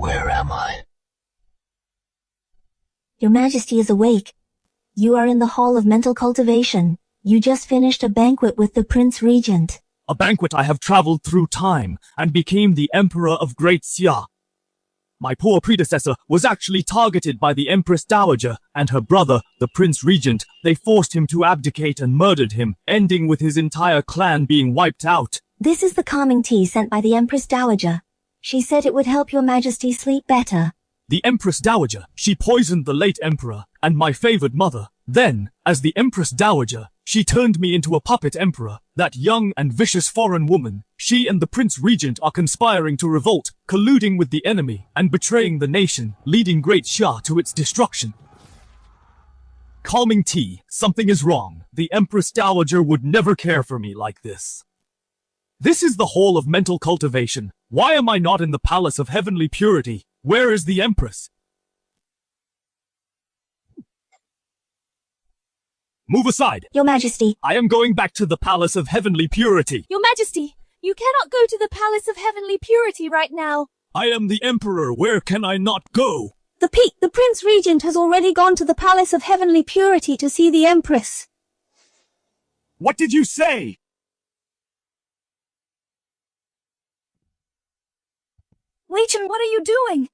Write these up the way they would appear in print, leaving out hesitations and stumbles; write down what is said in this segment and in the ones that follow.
Where am I? Your Majesty is awake. You are in the Hall of Mental Cultivation. You just finished a banquet with the Prince Regent. A banquet. I have traveled through time and became the Emperor of Great Xia. My poor predecessor was actually targeted by the Empress Dowager and her brother, the Prince Regent. They forced him to abdicate and murdered him, ending with his entire clan being wiped out. This is the calming tea sent by the Empress Dowager. She said it would help your Majesty sleep better. The Empress Dowager, she poisoned the late Emperor and my favored mother. Then, as the Empress Dowager, she turned me into a puppet emperor. That young and vicious foreign woman, she and the Prince Regent are conspiring to revolt, colluding with the enemy, and betraying the nation, leading Great Xia to its destruction. Calming tea, something is wrong. The Empress Dowager would never care for me like this. This is the Hall of Mental Cultivation. Why am I not in the Palace of Heavenly Purity? Where is the Empress? Move aside! Your Majesty. I am going back to the Palace of Heavenly Purity. Your Majesty, you cannot go to the Palace of Heavenly Purity right now. I am the Emperor. Where can I not go? The Prince Regent has already gone to the Palace of Heavenly Purity to see the Empress. What did you say? Wei Chen, what are you doing?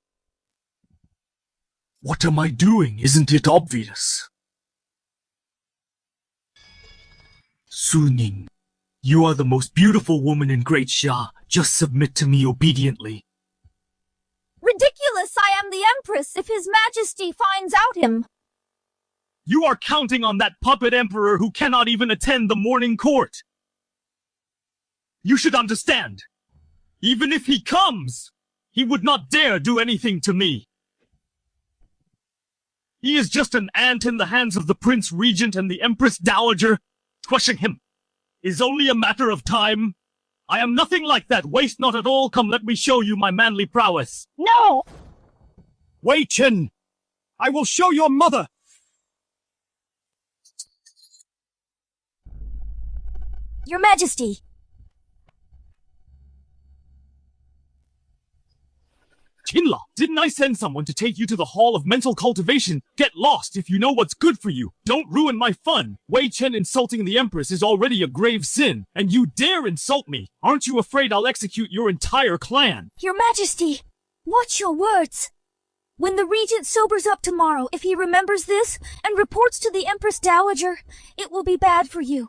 What am I doing? Isn't it obvious? Su Ning, you are the most beautiful woman in Great Xia. Just submit to me obediently. Ridiculous! I am the Empress if His Majesty finds out him. You are counting on that puppet emperor who cannot even attend the morning court. You should understand. Even if he comes, he would not dare do anything to me. He is just an ant in the hands of the Prince Regent and the Empress Dowager. Crushing him is only a matter of time. I am nothing like that. Waste not at all. Come, let me show you my manly prowess. No! Wei Chen, I will show your mother. Your Majesty. Qin Luo, didn't I send someone to take you to the Hall of Mental Cultivation? Get lost if you know what's good for you. Don't ruin my fun. Wei Chen insulting the Empress is already a grave sin, and you dare insult me. Aren't you afraid I'll execute your entire clan? Your Majesty, watch your words. When the Regent sobers up tomorrow, if he remembers this and reports to the Empress Dowager, it will be bad for you.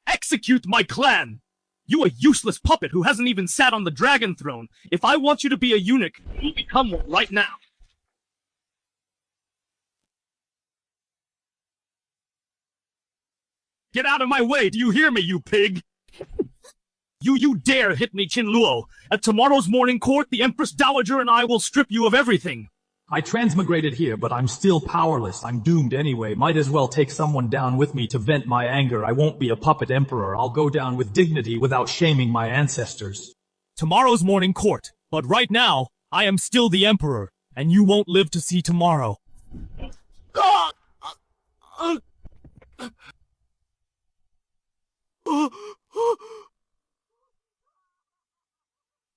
Execute my clan! You a useless puppet who hasn't even sat on the dragon throne. If I want you to be a eunuch, you'll become one right now. Get out of my way, do you hear me, you pig? You dare hit me, Qin Luo. At tomorrow's morning court, the Empress Dowager and I will strip you of everything. I transmigrated here, but I'm still powerless. I'm doomed anyway. Might as well take someone down with me to vent my anger. I won't be a puppet emperor. I'll go down with dignity without shaming my ancestors. Tomorrow's morning court. But right now, I am still the emperor, and you won't live to see tomorrow.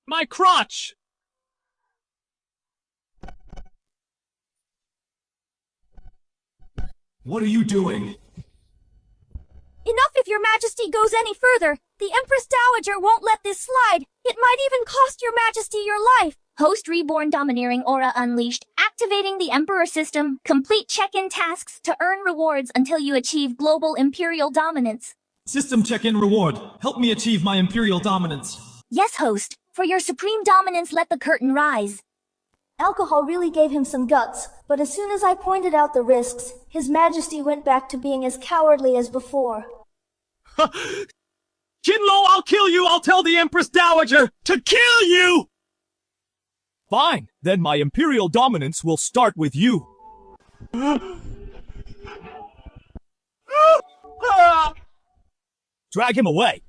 My crotch! What are you doing? Enough if your Majesty goes any further. The Empress Dowager won't let this slide. It might even cost your Majesty your life. Host Reborn Domineering Aura Unleashed. Activating the Emperor system. Complete check-in tasks to earn rewards until you achieve global Imperial Dominance. System check-in reward. Help me achieve my Imperial Dominance. Yes, Host. For your supreme dominance, let the curtain rise. Alcohol really gave him some guts, but as soon as I pointed out the risks, His Majesty went back to being as cowardly as before. Qin Luo, I'll kill you! I'll tell the Empress Dowager to kill you! Fine, then my Imperial Dominance will start with you. Drag him away.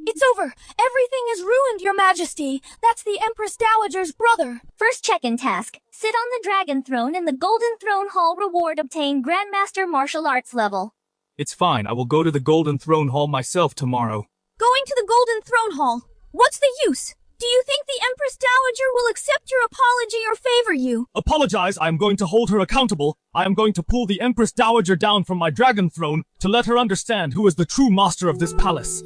It's over. Everything is ruined, your Majesty. That's the Empress Dowager's brother. First check-in task. Sit on the Dragon Throne in the Golden Throne Hall. Reward obtain Grandmaster Martial Arts level. It's fine. I will go to the Golden Throne Hall myself tomorrow. Going to the Golden Throne Hall. What's the use? Do you think the Empress Dowager will accept your apology or favor you? Apologize, I am going to hold her accountable. I am going to pull the Empress Dowager down from my dragon throne to let her understand who is the true master of this palace.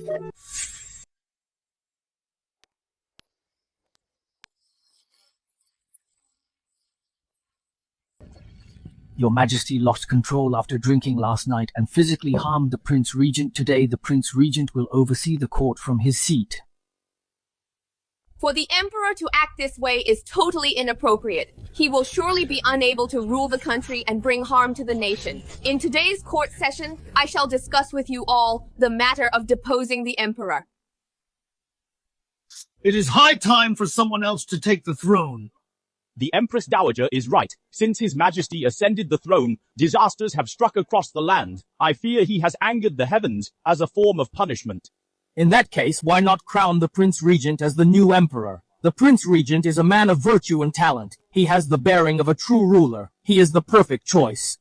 Your Majesty lost control after drinking last night and physically harmed the Prince Regent. Today, the Prince Regent will oversee the court from his seat. For the Emperor to act this way is totally inappropriate. He will surely be unable to rule the country and bring harm to the nation. In today's court session, I shall discuss with you all the matter of deposing the Emperor. It is high time for someone else to take the throne. The Empress Dowager is right. Since His Majesty ascended the throne, disasters have struck across the land. I fear he has angered the heavens as a form of punishment. In that case, why not crown the Prince Regent as the new Emperor? The Prince Regent is a man of virtue and talent. He has the bearing of a true ruler. He is the perfect choice.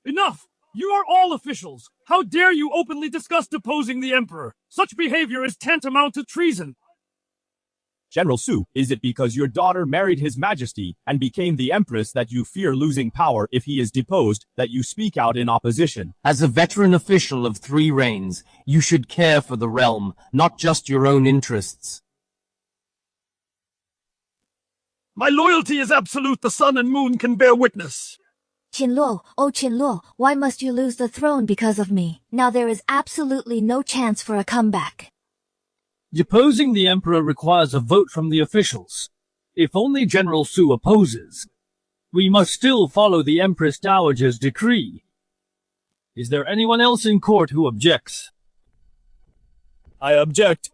Enough! You are all officials! How dare you openly discuss deposing the Emperor? Such behavior is tantamount to treason! General Su, is it because your daughter married His Majesty and became the Empress that you fear losing power if he is deposed, that you speak out in opposition? As a veteran official of 3 reigns, you should care for the realm, not just your own interests. My loyalty is absolute. The sun and moon can bear witness. Qin Luo, oh Qin Luo, why must you lose the throne because of me? Now there is absolutely no chance for a comeback. Deposing the Emperor requires a vote from the officials. If only General Su opposes, we must still follow the Empress Dowager's decree. Is there anyone else in court who objects? I object.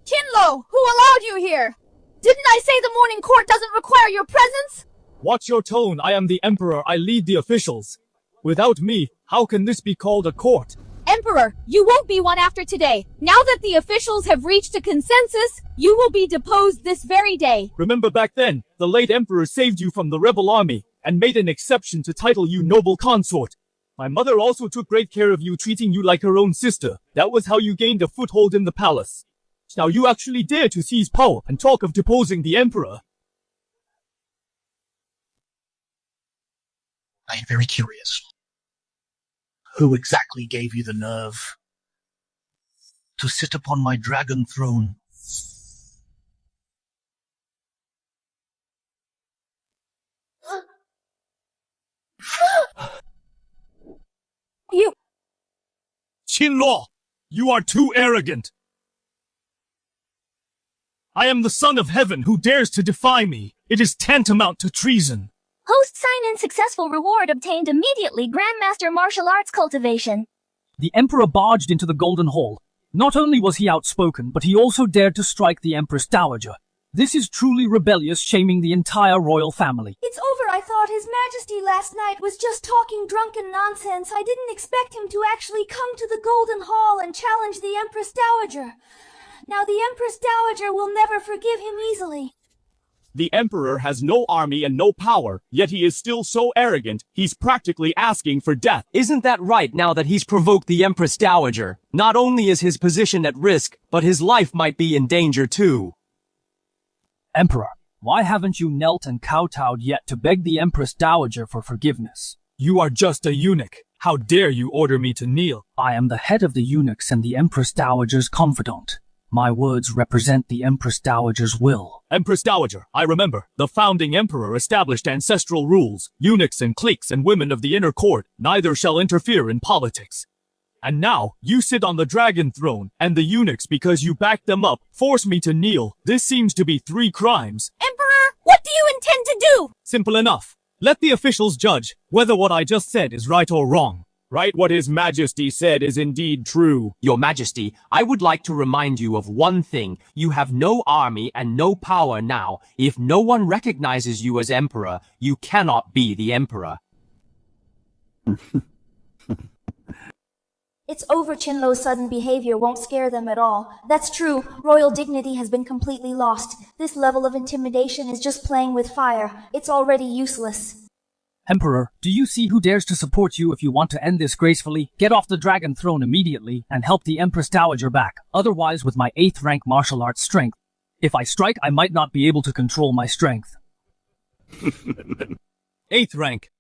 Qin Luo, who allowed you here? Didn't I say the morning court doesn't require your presence? Watch your tone. I am the Emperor. I lead the officials. Without me, how can this be called a court? Emperor, you won't be one after today. Now that the officials have reached a consensus, you will be deposed this very day. Remember back then, the late Emperor saved you from the rebel army and made an exception to title you noble consort. My mother also took great care of you, treating you like her own sister. That was how you gained a foothold in the palace. Now you actually dare to seize power and talk of deposing the Emperor. I am very curious. Who exactly gave you the nerve to sit upon my dragon throne? You... Qin Luo, you are too arrogant. I am the son of heaven. Who dares to defy me? It is tantamount to treason. Host sign-in successful, reward obtained immediately, Grandmaster Martial Arts Cultivation. The Emperor barged into the Golden Hall. Not only was he outspoken, but he also dared to strike the Empress Dowager. This is truly rebellious, shaming the entire royal family. It's over. I thought His Majesty last night was just talking drunken nonsense. I didn't expect him to actually come to the Golden Hall and challenge the Empress Dowager. Now the Empress Dowager will never forgive him easily. The Emperor has no army and no power, yet he is still so arrogant, he's practically asking for death. Isn't that right now that he's provoked the Empress Dowager? Not only is his position at risk, but his life might be in danger too. Emperor, why haven't you knelt and kowtowed yet to beg the Empress Dowager for forgiveness? You are just a eunuch. How dare you order me to kneel? I am the head of the eunuchs and the Empress Dowager's confidant. My words represent the Empress Dowager's will. Empress Dowager, I remember. The founding emperor established ancestral rules. Eunuchs and cliques and women of the inner court, neither shall interfere in politics. And now, you sit on the dragon throne, and the eunuchs, because you backed them up, force me to kneel. This seems to be 3 crimes. Emperor, what do you intend to do? Simple enough. Let the officials judge whether what I just said is right or wrong. Right, what His Majesty said is indeed true. Your Majesty, I would like to remind you of one thing. You have no army and no power now. If no one recognizes you as Emperor, you cannot be the Emperor. It's over. Qin Luo's sudden behavior won't scare them at all. That's true. Royal dignity has been completely lost. This level of intimidation is just playing with fire. It's already useless. Emperor, do you see who dares to support you if you want to end this gracefully? Get off the dragon throne immediately and help the Empress Dowager back. Otherwise, with my 8th rank martial arts strength, if I strike, I might not be able to control my strength. 8th rank.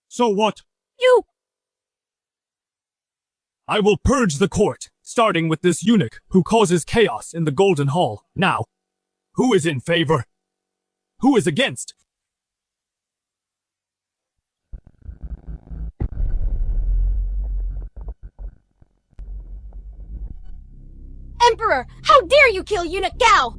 So what? You! I will purge the court, starting with this eunuch who causes chaos in the Golden Hall. Now, who is in favor? Who is against? Emperor, how dare you kill Eunuch Gao?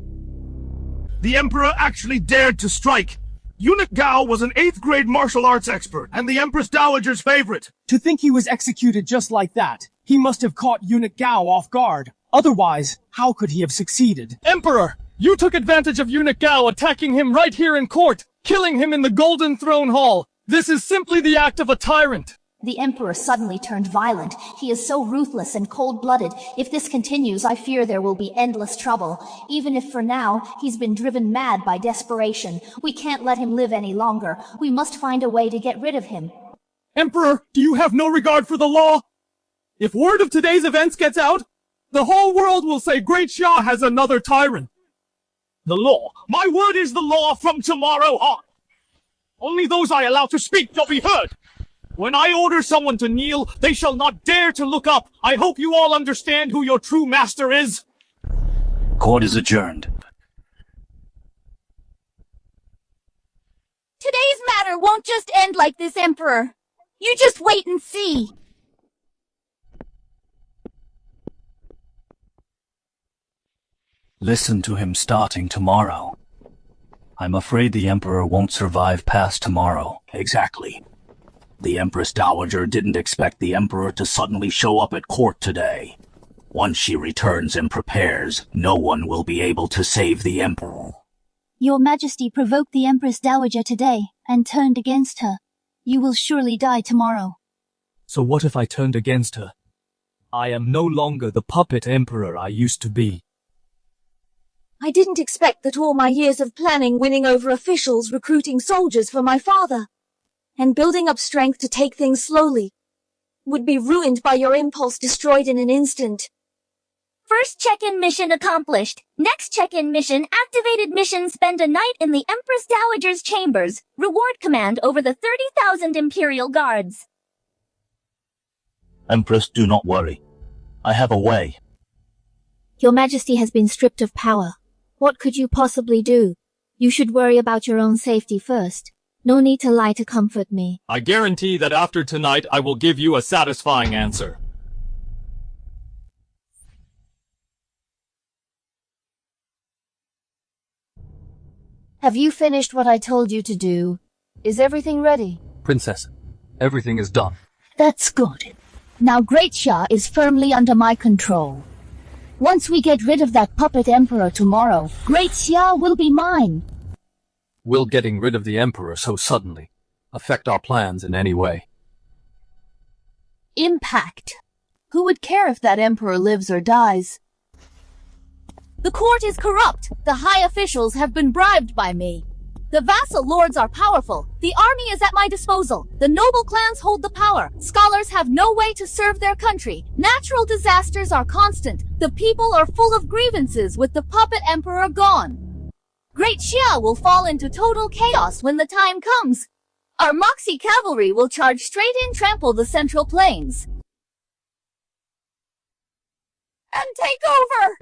The Emperor actually dared to strike. Eunuch Gao was an 8th grade martial arts expert and the Empress Dowager's favorite. To think he was executed just like that, he must have caught Eunuch Gao off guard. Otherwise, how could he have succeeded? Emperor, you took advantage of Eunuch Gao attacking him right here in court, killing him in the Golden Throne Hall. This is simply the act of a tyrant. The Emperor suddenly turned violent. He is so ruthless and cold-blooded. If this continues, I fear there will be endless trouble. Even if for now, he's been driven mad by desperation. We can't let him live any longer. We must find a way to get rid of him. Emperor, do you have no regard for the law? If word of today's events gets out, the whole world will say Great Xia has another tyrant. The law. My word is the law from tomorrow on. Only those I allow to speak shall be heard. When I order someone to kneel, they shall not dare to look up. I hope you all understand who your true master is. Court is adjourned. Today's matter won't just end like this, Emperor. You just wait and see. Listen to him starting tomorrow. I'm afraid the Emperor won't survive past tomorrow. Exactly. The Empress Dowager didn't expect the Emperor to suddenly show up at court today. Once she returns and prepares, no one will be able to save the Emperor. Your Majesty provoked the Empress Dowager today and turned against her. You will surely die tomorrow. So what if I turned against her? I am no longer the puppet emperor I used to be. I didn't expect that all my years of planning, winning over officials, recruiting soldiers for my father, and building up strength to take things slowly, would be ruined by your impulse, destroyed in an instant. First check-in mission accomplished. Next check-in mission activated. Mission: spend a night in the Empress Dowager's chambers. Reward command over the 30,000 Imperial Guards. Empress, do not worry. I have a way. Your Majesty has been stripped of power. What could you possibly do? You should worry about your own safety first. No need to lie to comfort me. I guarantee that after tonight I will give you a satisfying answer. Have you finished what I told you to do? Is everything ready? Princess, everything is done. That's good. Now Great Xia is firmly under my control. Once we get rid of that puppet emperor tomorrow, Great Xia will be mine. Will getting rid of the Emperor so suddenly affect our plans in any way? Impact. Who would care if that emperor lives or dies? The court is corrupt. The high officials have been bribed by me. The vassal lords are powerful. The army is at my disposal. The noble clans hold the power. Scholars have no way to serve their country. Natural disasters are constant. The people are full of grievances with the puppet emperor gone. Great Xia will fall into total chaos when the time comes. Our Moxie cavalry will charge straight in, trample the central plains, and take over.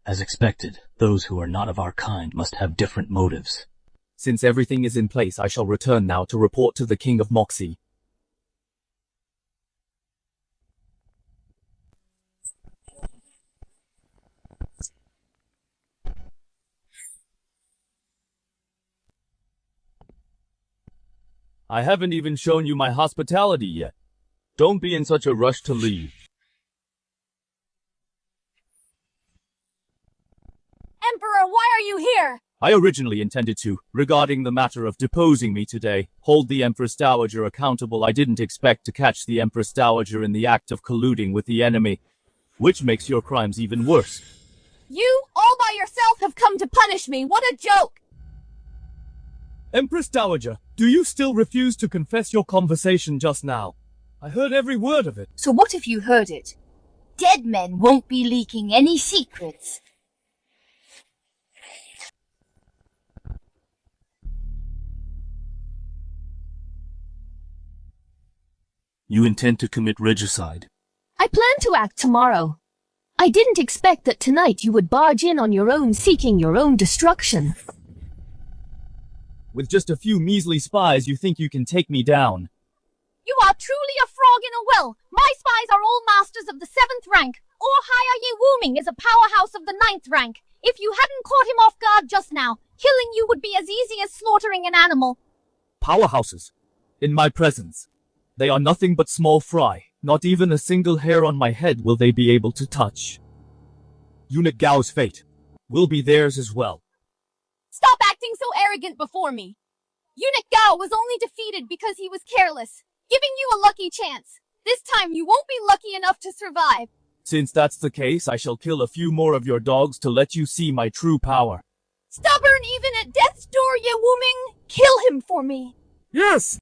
As expected, those who are not of our kind must have different motives. Since everything is in place, I shall return now to report to the King of Moxie. I haven't even shown you my hospitality yet. Don't be in such a rush to leave. Emperor, why are you here? I originally intended to, regarding the matter of deposing me today, hold the Empress Dowager accountable. I didn't expect to catch the Empress Dowager in the act of colluding with the enemy, which makes your crimes even worse. You, all by yourself, have come to punish me. What a joke! Empress Dowager, do you still refuse to confess your conversation just now? I heard every word of it. So what if you heard it? Dead men won't be leaking any secrets. You intend to commit regicide? I plan to act tomorrow. I didn't expect that tonight you would barge in on your own, seeking your own destruction. With just a few measly spies, you think you can take me down? You are truly a frog in a well. My spies are all masters of the 7th rank. Or Haya Ye Wuming is a powerhouse of the 9th rank. If you hadn't caught him off guard just now, killing you would be as easy as slaughtering an animal. Powerhouses? In my presence? They are nothing but small fry. Not even a single hair on my head will they be able to touch. Eunuch Gao's fate will be theirs as well. Stop acting so arrogant before me. Eunuch Gao was only defeated because he was careless, giving you a lucky chance. This time you won't be lucky enough to survive. Since that's the case, I shall kill a few more of your dogs to let you see my true power. Stubborn even at death's door, Ye Wuming. Kill him for me. Yes!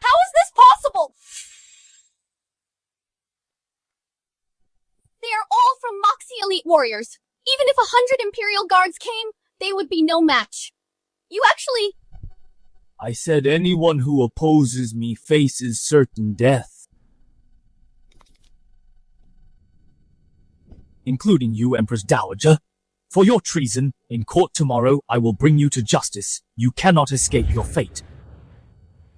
How is this possible? They are all from Moxie elite warriors. Even if 100 Imperial Guards came, they would be no match. You actually... I said anyone who opposes me faces certain death. Including you, Empress Dowager. For your treason, in court tomorrow, I will bring you to justice. You cannot escape your fate.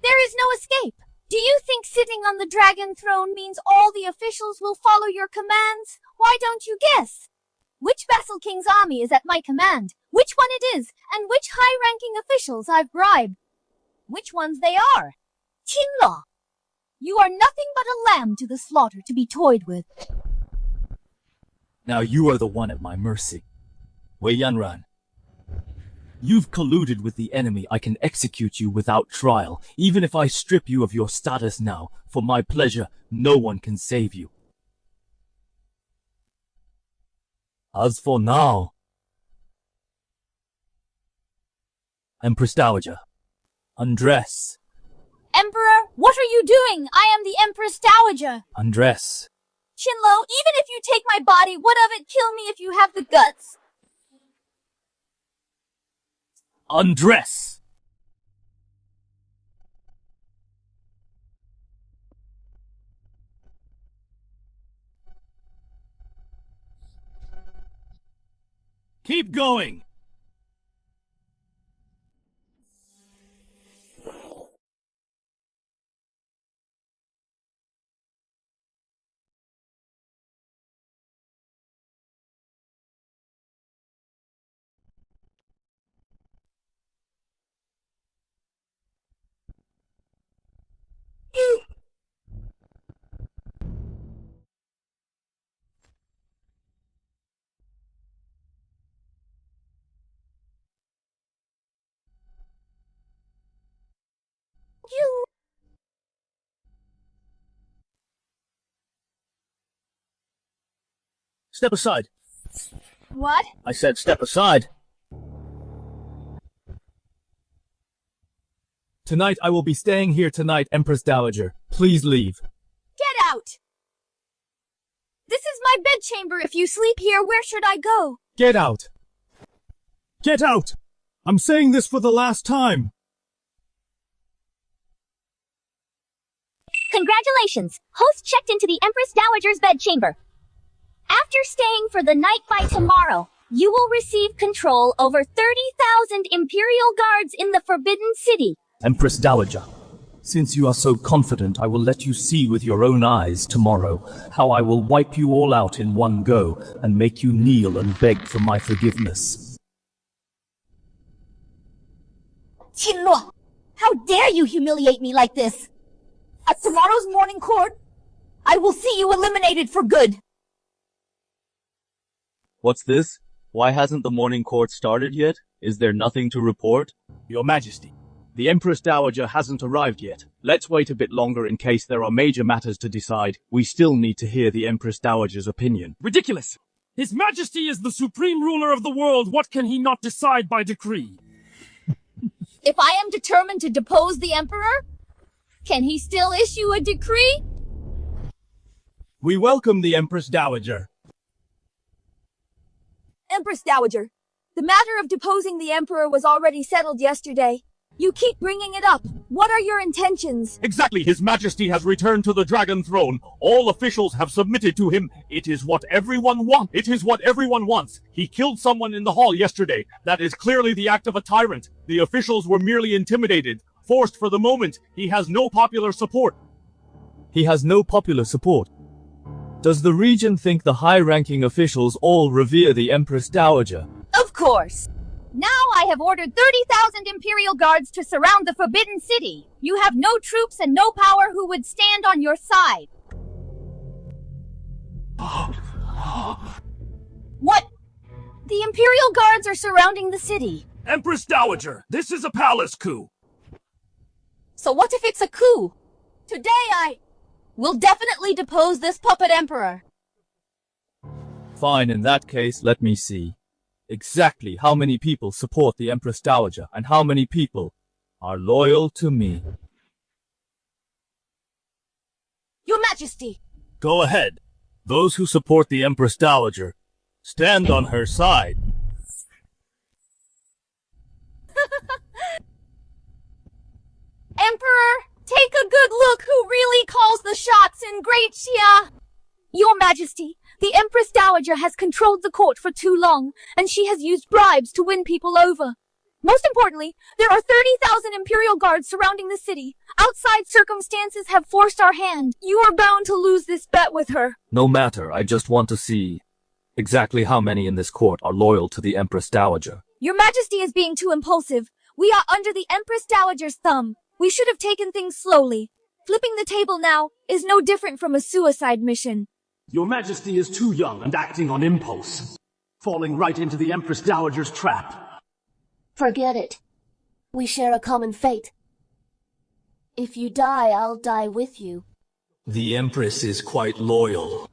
There is no escape. Do you think sitting on the dragon throne means all the officials will follow your commands? Why don't you guess? Which vassal king's army is at my command? Which one it is, and which high-ranking officials I've bribed? Which ones they are? Qin Luo. You are nothing but a lamb to the slaughter to be toyed with. Now you are the one at my mercy. Wei Yanran. You've colluded with the enemy. I can execute you without trial. Even if I strip you of your status now, for my pleasure, no one can save you. As for now... Empress Dowager, undress. Emperor, what are you doing? I am the Empress Dowager. Undress. Qin Luo, even if you take my body, what of it? Kill me if you have the guts. Undress! Keep going! You... Step aside. What? I said step aside. Tonight I will be staying here tonight, Empress Dowager. Please leave. Get out! This is my bedchamber. If you sleep here, where should I go? Get out! Get out! I'm saying this for the last time! Congratulations! Host checked into the Empress Dowager's bedchamber. After staying for the night by tomorrow, you will receive control over 30,000 Imperial guards in the Forbidden City. Empress Dowager, since you are so confident, I will let you see with your own eyes tomorrow how I will wipe you all out in one go and make you kneel and beg for my forgiveness. Qin Luo, how dare you humiliate me like this? At tomorrow's morning court, I will see you eliminated for good. What's this? Why hasn't the morning court started yet? Is there nothing to report? Your Majesty. The Empress Dowager hasn't arrived yet. Let's wait a bit longer in case there are major matters to decide. We still need to hear the Empress Dowager's opinion. Ridiculous! His Majesty is the supreme ruler of the world. What can he not decide by decree? If I am determined to depose the Emperor, can he still issue a decree? We welcome the Empress Dowager. Empress Dowager, the matter of deposing the Emperor was already settled yesterday. You keep bringing it up. What are your intentions? Exactly. His Majesty has returned to the Dragon Throne. All officials have submitted to him. It is what everyone wants. He killed someone in the hall yesterday. That is clearly the act of a tyrant. The officials were merely intimidated, forced for the moment. He has no popular support. Does the Regent think the high-ranking officials all revere the Empress Dowager? Of course. Now I have ordered 30,000 Imperial guards to surround the Forbidden City. You have no troops and no power who would stand on your side. What? The Imperial guards are surrounding the city. Empress Dowager, this is a palace coup. So what if it's a coup? Today I will definitely depose this puppet emperor. Fine, in that case, let me see. Exactly how many people support the Empress Dowager and how many people are loyal to me. Your Majesty! Go ahead. Those who support the Empress Dowager, stand on her side. Emperor, take a good look who really calls the shots in Great Xia. Your Majesty, the Empress Dowager has controlled the court for too long, and she has used bribes to win people over. Most importantly, there are 30,000 Imperial guards surrounding the city. Outside circumstances have forced our hand. You are bound to lose this bet with her. No matter, I just want to see exactly how many in this court are loyal to the Empress Dowager. Your Majesty is being too impulsive. We are under the Empress Dowager's thumb. We should have taken things slowly. Flipping the table now is no different from a suicide mission. Your Majesty is too young and acting on impulse, falling right into the Empress Dowager's trap. Forget it. We share a common fate. If you die, I'll die with you. The Empress is quite loyal.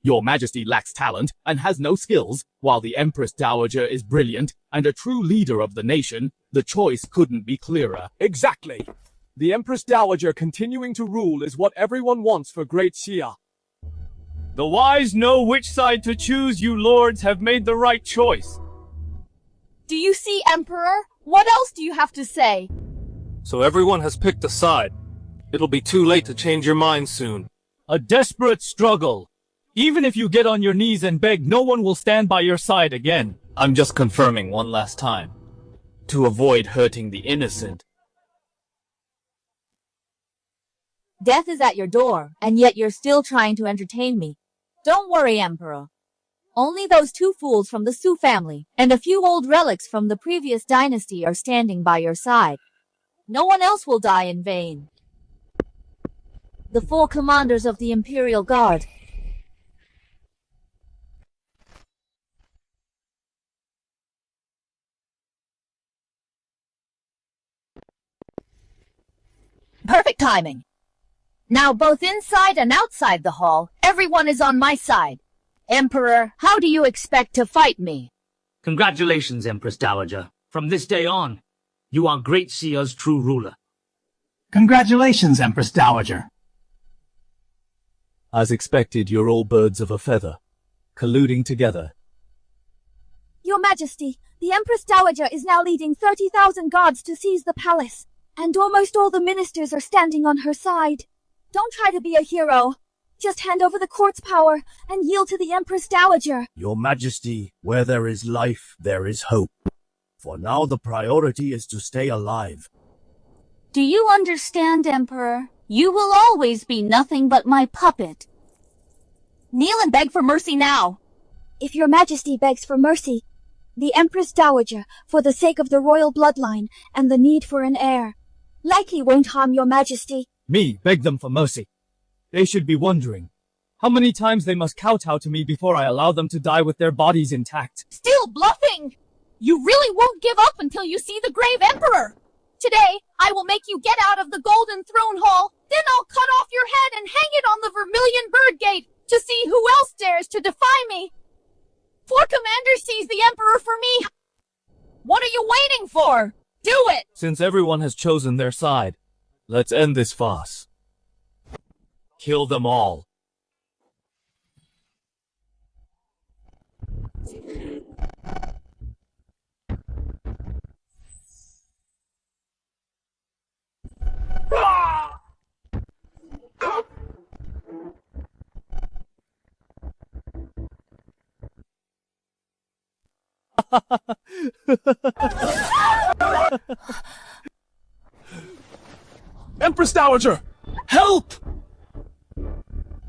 Your Majesty lacks talent and has no skills, while the Empress Dowager is brilliant and a true leader of the nation. The choice couldn't be clearer. Exactly. The Empress Dowager continuing to rule is what everyone wants for Great Xia. The wise know which side to choose. You lords have made the right choice. Do you see, Emperor? What else do you have to say? So everyone has picked a side. It'll be too late to change your mind soon. A desperate struggle. Even if you get on your knees and beg, no one will stand by your side again. I'm just confirming one last time, to avoid hurting the innocent. Death is at your door, and yet you're still trying to entertain me. Don't worry, Emperor. Only those two fools from the Su family and a few old relics from the previous dynasty are standing by your side. No one else will die in vain. The 4 commanders of the Imperial Guard. Perfect timing. Now both inside and outside the hall, everyone is on my side. Emperor, how do you expect to fight me? Congratulations, Empress Dowager. From this day on, you are Great Xia's true ruler. Congratulations, Empress Dowager. As expected, you're all birds of a feather, colluding together. Your Majesty, the Empress Dowager is now leading 30,000 guards to seize the palace, and almost all the ministers are standing on her side. Don't try to be a hero. Just hand over the court's power and yield to the Empress Dowager. Your Majesty, where there is life, there is hope. For now, the priority is to stay alive. Do you understand, Emperor? You will always be nothing but my puppet. Kneel and beg for mercy now. If your Majesty begs for mercy, the Empress Dowager, for the sake of the royal bloodline and the need for an heir, likely won't harm your Majesty. Me beg them for mercy. They should be wondering how many times they must kowtow to me before I allow them to die with their bodies intact. Still bluffing! You really won't give up until you see the grave Emperor! Today, I will make you get out of the Golden Throne Hall, then I'll cut off your head and hang it on the Vermilion Bird Gate to see who else dares to defy me. 4 Commanders seize the Emperor for me! What are you waiting for? Do it! Since everyone has chosen their side, let's end this farce. Kill them all. Empress Dowager! Help!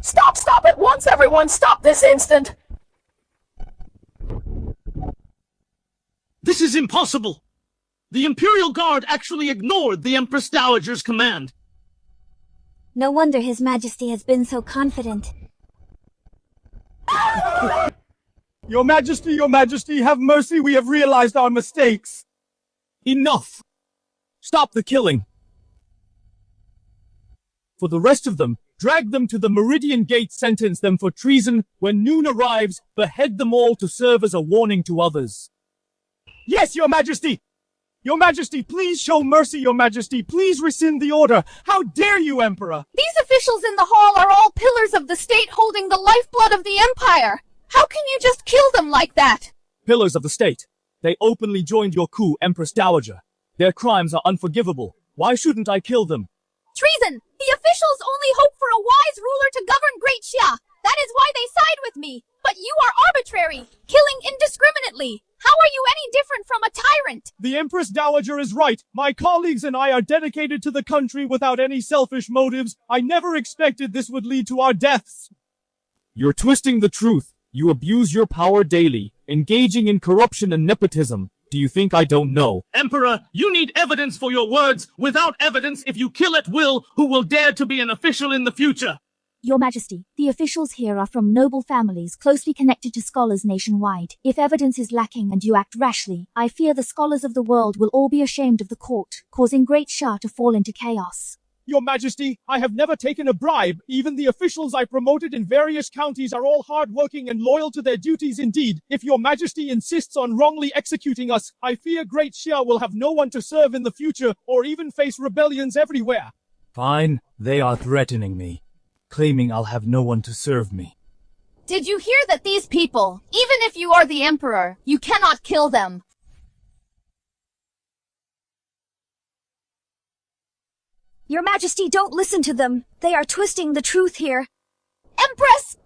Stop at once, everyone! Stop this instant! This is impossible! The Imperial Guard actually ignored the Empress Dowager's command. No wonder His Majesty has been so confident. Your Majesty, have mercy, we have realized our mistakes. Enough! Stop the killing. For the rest of them, drag them to the Meridian Gate, sentence them for treason. When noon arrives, behead them all to serve as a warning to others. Yes, Your Majesty! Your Majesty, please show mercy, Your Majesty. Please rescind the order. How dare you, Emperor? These officials in the hall are all pillars of the state holding the lifeblood of the Empire. How can you just kill them like that? Pillars of the state. They openly joined your coup, Empress Dowager. Their crimes are unforgivable. Why shouldn't I kill them? Treason! The officials only hope for a wise ruler to govern Great Xia. That is why they side with me. But you are arbitrary, killing indiscriminately. How are you any different from a tyrant? The Empress Dowager is right. My colleagues and I are dedicated to the country without any selfish motives. I never expected this would lead to our deaths. You're twisting the truth. You abuse your power daily, engaging in corruption and nepotism. Do you think I don't know? Emperor, you need evidence for your words. Without evidence, if you kill at will, who will dare to be an official in the future? Your Majesty, the officials here are from noble families closely connected to scholars nationwide. If evidence is lacking and you act rashly, I fear the scholars of the world will all be ashamed of the court, causing Great Xia to fall into chaos. Your Majesty, I have never taken a bribe. Even the officials I promoted in various counties are all hardworking and loyal to their duties indeed. If Your Majesty insists on wrongly executing us, I fear Great Xia will have no one to serve in the future or even face rebellions everywhere. Fine, they are threatening me, claiming I'll have no one to serve me. Did you hear that these people, even if you are the Emperor, you cannot kill them? Your Majesty, don't listen to them. They are twisting the truth here. Empress!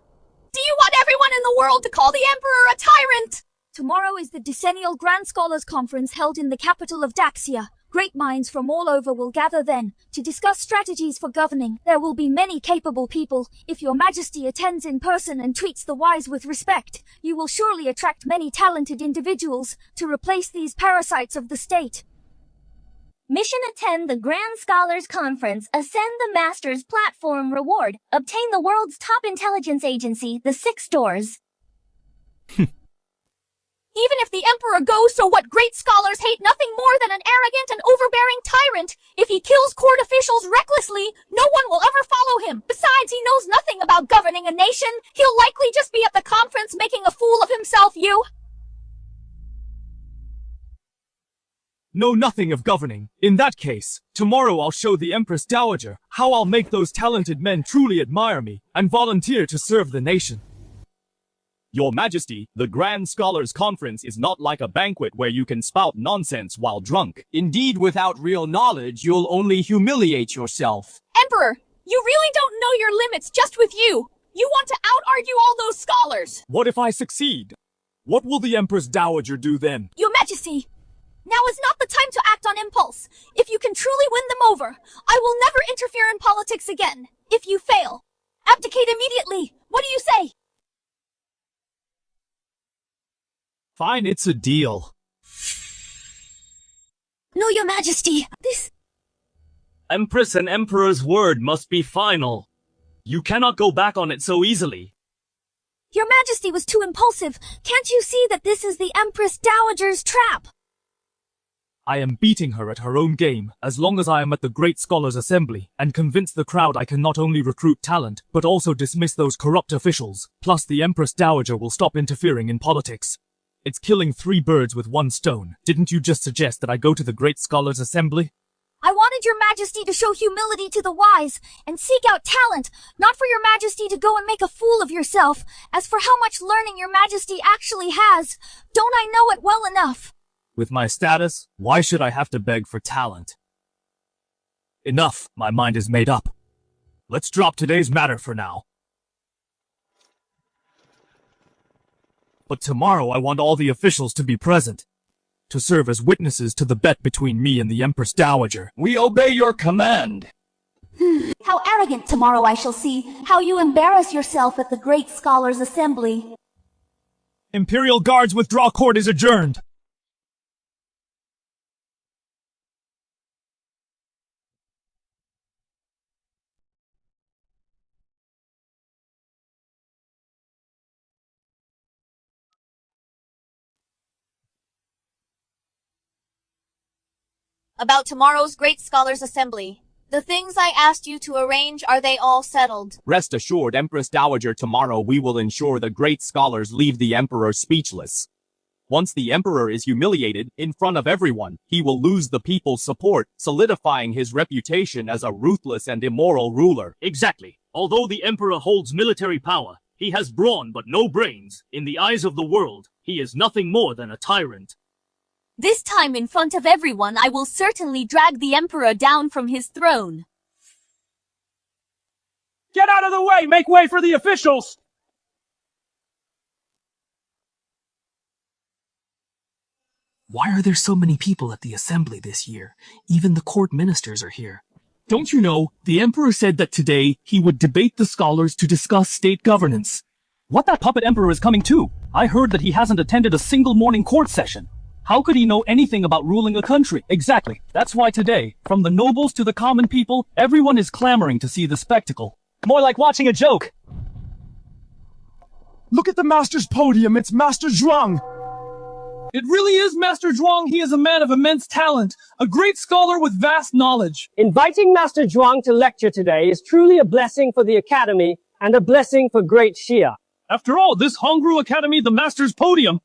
Do you want everyone in the world to call the Emperor a tyrant? Tomorrow is the Decennial Grand Scholars Conference held in the capital of Daxia. Great minds from all over will gather then to discuss strategies for governing. There will be many capable people. If Your Majesty attends in person and treats the wise with respect, you will surely attract many talented individuals to replace these parasites of the state. Mission: attend the Grand Scholars Conference, ascend the Master's Platform Reward, obtain the world's top intelligence agency, the 6 doors. Even if the Emperor goes, so what? Great scholars hate nothing more than an arrogant and overbearing tyrant. If he kills court officials recklessly, no one will ever follow him. Besides, he knows nothing about governing a nation. He'll likely just be at the conference making a fool of himself, Know nothing of governing. In that case, tomorrow I'll show the Empress Dowager how I'll make those talented men truly admire me and volunteer to serve the nation. Your Majesty, the Grand Scholars Conference is not like a banquet where you can spout nonsense while drunk. Indeed, without real knowledge, you'll only humiliate yourself. Emperor, you really don't know your limits just with you. You want to out-argue all those scholars. What if I succeed? What will the Empress Dowager do then? Your Majesty, now is not the time to act on impulse. If you can truly win them over, I will never interfere in politics again. If you fail, abdicate immediately. What do you say? Fine, it's a deal. No, Your Majesty, this... Empress and Emperor's word must be final. You cannot go back on it so easily. Your Majesty was too impulsive. Can't you see that this is the Empress Dowager's trap? I am beating her at her own game, as long as I am at the Great Scholars Assembly, and convince the crowd I can not only recruit talent, but also dismiss those corrupt officials. Plus, the Empress Dowager will stop interfering in politics. It's killing 3 birds with 1 stone. Didn't you just suggest that I go to the Great Scholars Assembly? I wanted Your Majesty to show humility to the wise and seek out talent, not for Your Majesty to go and make a fool of yourself. As for how much learning Your Majesty actually has, don't I know it well enough? With my status, why should I have to beg for talent? Enough, my mind is made up. Let's drop today's matter for now. But tomorrow I want all the officials to be present, to serve as witnesses to the bet between me and the Empress Dowager. We obey your command. How arrogant tomorrow I shall see, how you embarrass yourself at the Great Scholars Assembly. Imperial Guards withdraw, court is adjourned. About tomorrow's Great Scholars Assembly. The things I asked you to arrange, are they all settled? Rest assured, Empress Dowager, tomorrow we will ensure the great scholars leave the Emperor speechless. Once the Emperor is humiliated in front of everyone, he will lose the people's support, solidifying his reputation as a ruthless and immoral ruler. Exactly. Although the Emperor holds military power, he has brawn but no brains. In the eyes of the world, he is nothing more than a tyrant. This time in front of everyone, I will certainly drag the Emperor down from his throne. Get out of the way! Make way for the officials! Why are there so many people at the assembly this year? Even the court ministers are here. Don't you know, the Emperor said that today he would debate the scholars to discuss state governance. What, that puppet Emperor is coming too? I heard that he hasn't attended a single morning court session. How could he know anything about ruling a country? Exactly. That's why today, from the nobles to the common people, everyone is clamoring to see the spectacle. More like watching a joke. Look at the Master's podium. It's Master Zhuang. It really is Master Zhuang. He is a man of immense talent, a great scholar with vast knowledge. Inviting Master Zhuang to lecture today is truly a blessing for the Academy and a blessing for Great Xia. After all, this Hongru Academy, the Master's podium,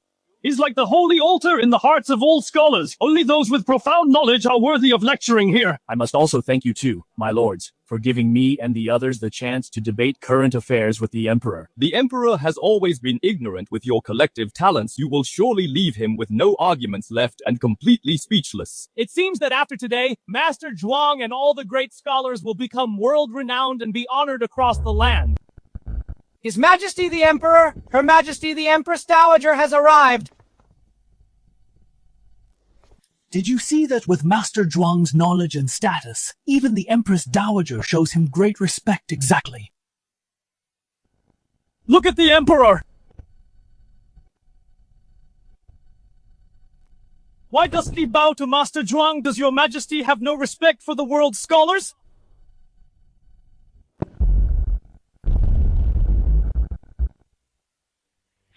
is like the holy altar in the hearts of all scholars. Only those with profound knowledge are worthy of lecturing here. I must also thank you too, my lords, for giving me and the others the chance to debate current affairs with the Emperor. The Emperor has always been ignorant with your collective talents. You will surely leave him with no arguments left and completely speechless. It seems that after today, Master Zhuang and all the great scholars will become world-renowned and be honored across the land. His Majesty the Emperor, Her Majesty the Empress Dowager has arrived. Did you see that with Master Zhuang's knowledge and status, even the Empress Dowager shows him great respect? Exactly. Look at the Emperor! Why doesn't he bow to Master Zhuang? Does your Majesty have no respect for the world's scholars?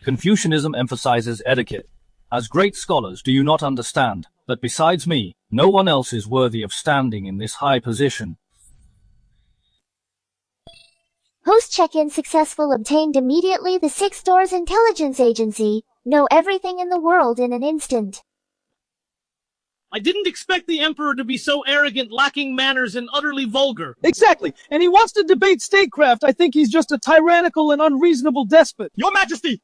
Confucianism emphasizes etiquette. As great scholars, do you not understand that besides me, no one else is worthy of standing in this high position? Host check-in successful. Obtained immediately. The 6 Stars Intelligence Agency. Know everything in the world in an instant. I didn't expect the Emperor to be so arrogant, lacking manners, and utterly vulgar. Exactly. And he wants to debate statecraft. I think he's just a tyrannical and unreasonable despot. Your Majesty!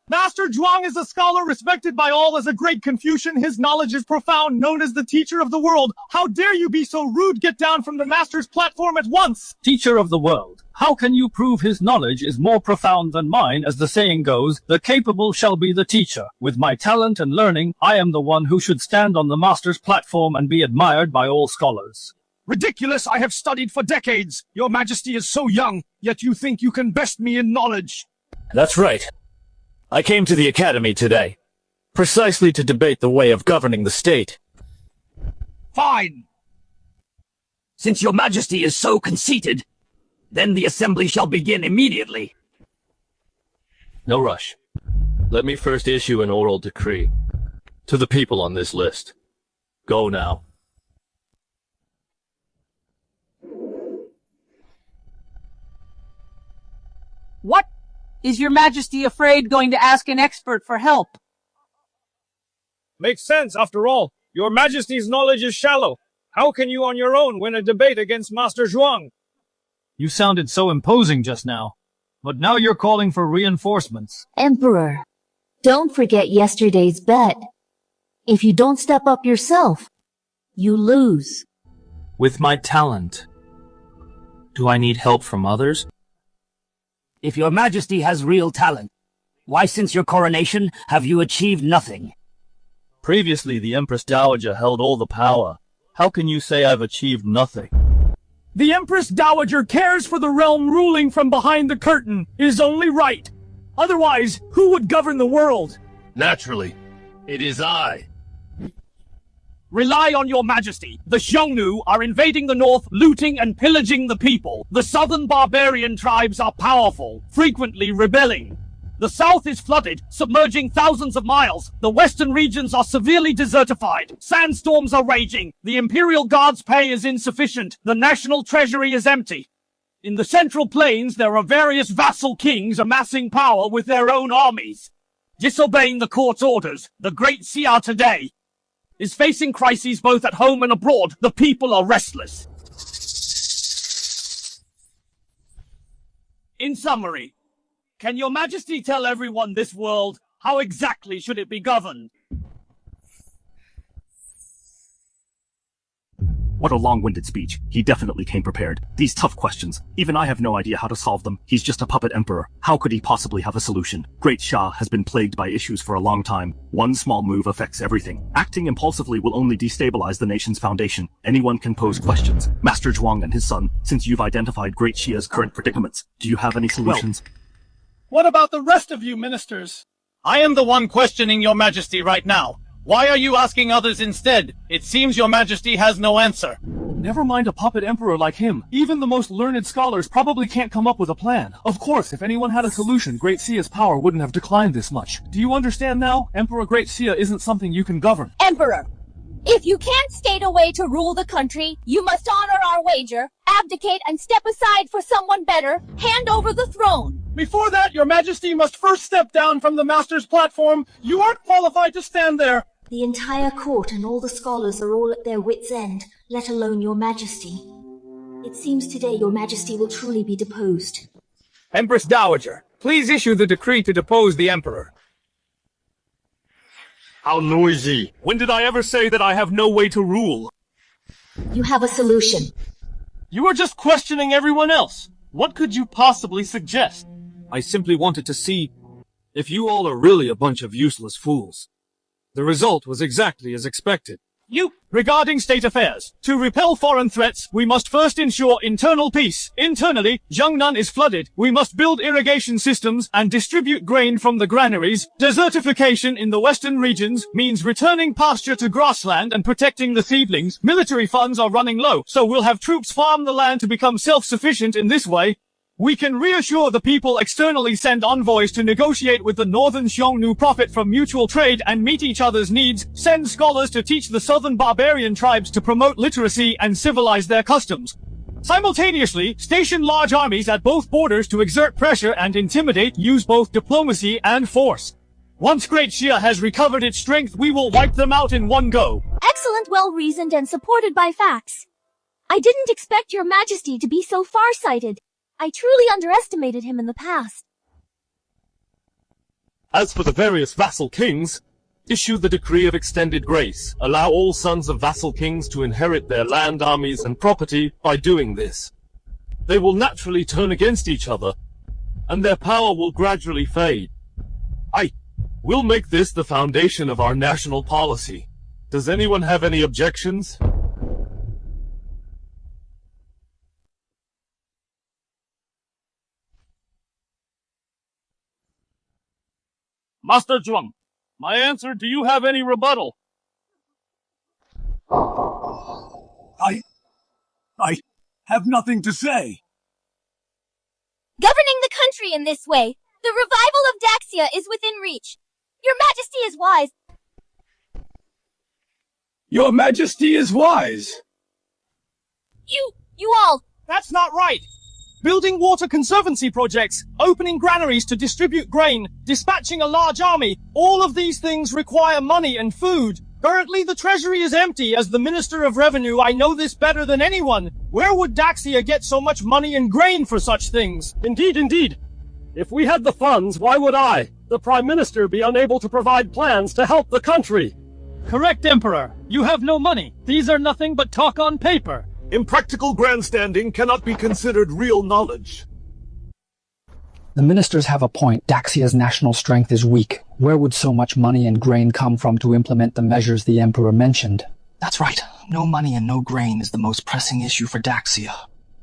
Master Zhuang is a scholar respected by all as a great Confucian. His knowledge is profound, known as the teacher of the world. How dare you be so rude? Get down from the master's platform at once! Teacher of the world, how can you prove his knowledge is more profound than mine? As the saying goes, the capable shall be the teacher. With my talent and learning, I am the one who should stand on the master's platform and be admired by all scholars. Ridiculous! I have studied for decades. Your Majesty is so young, yet you think you can best me in knowledge. That's right. I came to the Academy today, precisely to debate the way of governing the state. Fine! Since your Majesty is so conceited, then the assembly shall begin immediately. No rush. Let me first issue an oral decree to the people on this list. Go now. What? Is your Majesty afraid going to ask an expert for help? Makes sense, after all. Your Majesty's knowledge is shallow. How can you on your own win a debate against Master Zhuang? You sounded so imposing just now, but now you're calling for reinforcements. Emperor, don't forget yesterday's bet. If you don't step up yourself, you lose. With my talent, do I need help from others? If your Majesty has real talent, why since your coronation have you achieved nothing? Previously, the Empress Dowager held all the power. How can you say I've achieved nothing? The Empress Dowager cares for the realm. Ruling from behind the curtain is only right. Otherwise, who would govern the world? Naturally, it is I. Rely on your Majesty. The Xiongnu are invading the north, looting and pillaging the people. The southern barbarian tribes are powerful, frequently rebelling. The south is flooded, submerging thousands of miles. The western regions are severely desertified. Sandstorms are raging. The Imperial Guard's pay is insufficient. The national treasury is empty. In the central plains, there are various vassal kings amassing power with their own armies. Disobeying the court's orders, the Great Xia today is facing crises both at home and abroad. The people are restless. In summary, can your Majesty tell everyone this world how exactly should it be governed? What a long-winded speech. He definitely came prepared. These tough questions. Even I have no idea how to solve them. He's just a puppet emperor. How could he possibly have a solution? Great Xia has been plagued by issues for a long time. One small move affects everything. Acting impulsively will only destabilize the nation's foundation. Anyone can pose questions. Master Zhuang and his son, since you've identified Great Xia's current predicaments, do you have any solutions? What about the rest of you ministers? I am the one questioning your Majesty right now. Why are you asking others instead? It seems your Majesty has no answer. Never mind a puppet emperor like him. Even the most learned scholars probably can't come up with a plan. Of course, if anyone had a solution, Great Xia's power wouldn't have declined this much. Do you understand now? Emperor Great Xia isn't something you can govern. Emperor, if you can't skate away to rule the country, you must honor our wager, abdicate and step aside for someone better, hand over the throne. Before that, your Majesty must first step down from the Master's platform. You aren't qualified to stand there. The entire court and all the scholars are all at their wits' end, let alone your Majesty. It seems today your Majesty will truly be deposed. Empress Dowager, please issue the decree to depose the Emperor. How noisy! When did I ever say that I have no way to rule? You have a solution. You are just questioning everyone else. What could you possibly suggest? I simply wanted to see if you all are really a bunch of useless fools. The result was exactly as expected. Regarding state affairs, to repel foreign threats, we must first ensure internal peace. Internally, Jiangnan is flooded. We must build irrigation systems and distribute grain from the granaries. Desertification in the western regions means returning pasture to grassland and protecting the seedlings. Military funds are running low, so we'll have troops farm the land to become self-sufficient in this way. We can reassure the people externally, send envoys to negotiate with the northern Xiongnu, profit from mutual trade and meet each other's needs, send scholars to teach the southern barbarian tribes to promote literacy and civilize their customs. Simultaneously, station large armies at both borders to exert pressure and intimidate, use both diplomacy and force. Once Great Xia has recovered its strength, we will wipe them out in one go. Excellent, well-reasoned and supported by facts. I didn't expect your Majesty to be so far-sighted. I truly underestimated him in the past. As for the various vassal kings, issue the decree of extended grace. Allow all sons of vassal kings to inherit their land, armies, and property. By doing this, they will naturally turn against each other, and their power will gradually fade. I will make this the foundation of our national policy. Does anyone have any objections? Master Zhuang, my answer, do you have any rebuttal? I have nothing to say. Governing the country in this way, the revival of Daxia is within reach. Your Majesty is wise. Your Majesty is wise. You all. That's not right. Building water conservancy projects, opening granaries to distribute grain, dispatching a large army, all of these things require money and food. Currently, the treasury is empty. As the Minister of Revenue, I know this better than anyone. Where would Daxia get so much money and grain for such things? Indeed. If we had the funds, why would I, the Prime Minister, be unable to provide plans to help the country? Correct, Emperor. You have no money. These are nothing but talk on paper. Impractical grandstanding cannot be considered real knowledge. The ministers have a point. Daxia's national strength is weak. Where would so much money and grain come from to implement the measures the Emperor mentioned? That's right. No money and no grain is the most pressing issue for Daxia.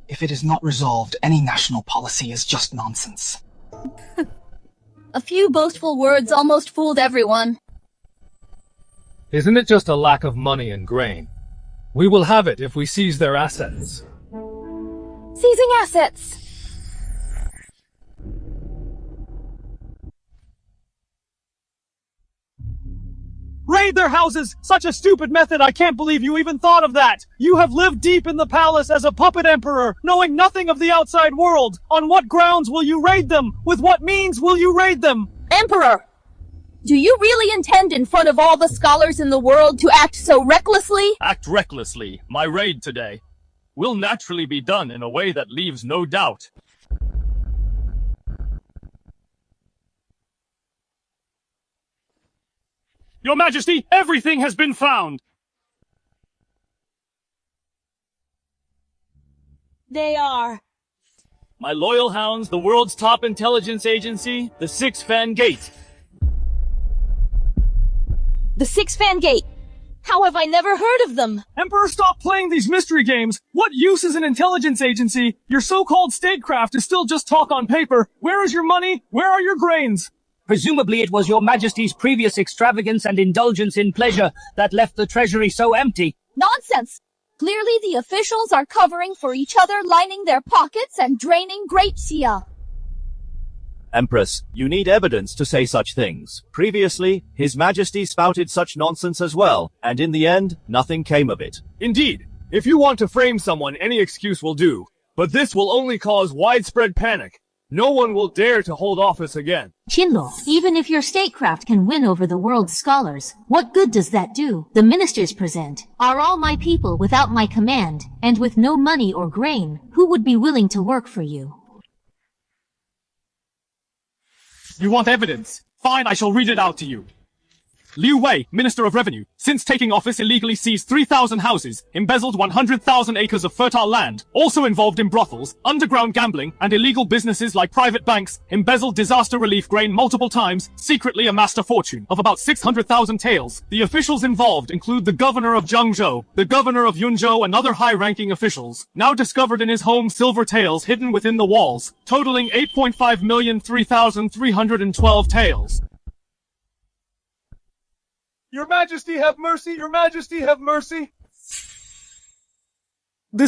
If it is not resolved, any national policy is just nonsense. A few boastful words almost fooled everyone. Isn't it just a lack of money and grain? We will have it if we seize their assets. Seizing assets. Raid their houses! Such a stupid method, I can't believe you even thought of that! You have lived deep in the palace as a puppet emperor, knowing nothing of the outside world! On what grounds will you raid them? With what means will you raid them? Emperor! Do you really intend in front of all the scholars in the world to act so recklessly? Act recklessly. My raid today will naturally be done in a way that leaves no doubt. Your Majesty, everything has been found! They are. My loyal hounds, the world's top intelligence agency, the Six Fan Gate. The Six Fan Gate. How have I never heard of them? Emperor, stop playing these mystery games! What use is an intelligence agency? Your so-called statecraft is still just talk on paper. Where is your money? Where are your grains? Presumably it was your Majesty's previous extravagance and indulgence in pleasure that left the treasury so empty. Nonsense! Clearly the officials are covering for each other, lining their pockets and draining Great Xia. Empress, you need evidence to say such things. Previously, His Majesty spouted such nonsense as well, and in the end, nothing came of it. Indeed, if you want to frame someone, any excuse will do. But this will only cause widespread panic. No one will dare to hold office again. Qin Luo, even if your statecraft can win over the world's scholars, what good does that do? The ministers present are all my people without my command, and with no money or grain, who would be willing to work for you? You want evidence? Fine, I shall read it out to you. Liu Wei, Minister of Revenue, since taking office illegally seized 3,000 houses, embezzled 100,000 acres of fertile land, also involved in brothels, underground gambling, and illegal businesses like private banks, embezzled disaster relief grain multiple times, secretly amassed a fortune of about 600,000 taels. The officials involved include the governor of Zhengzhou, the governor of Yunzhou, and other high-ranking officials, now discovered in his home silver taels hidden within the walls, totaling 8.5,003,312 taels. Your Majesty have mercy! Your Majesty have mercy!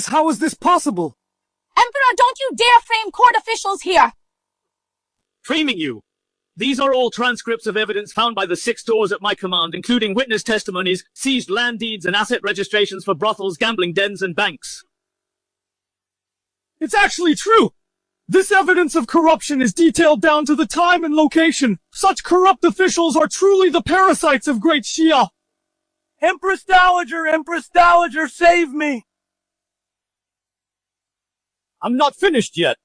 How is this possible? Emperor, don't you dare frame court officials here! Framing you! These are all transcripts of evidence found by the 6 doors at my command, including witness testimonies, seized land deeds, and asset registrations for brothels, gambling dens, and banks. It's actually true! This evidence of corruption is detailed down to the time and location. Such corrupt officials are truly the parasites of Great Xia. Empress Dowager, save me! I'm not finished yet.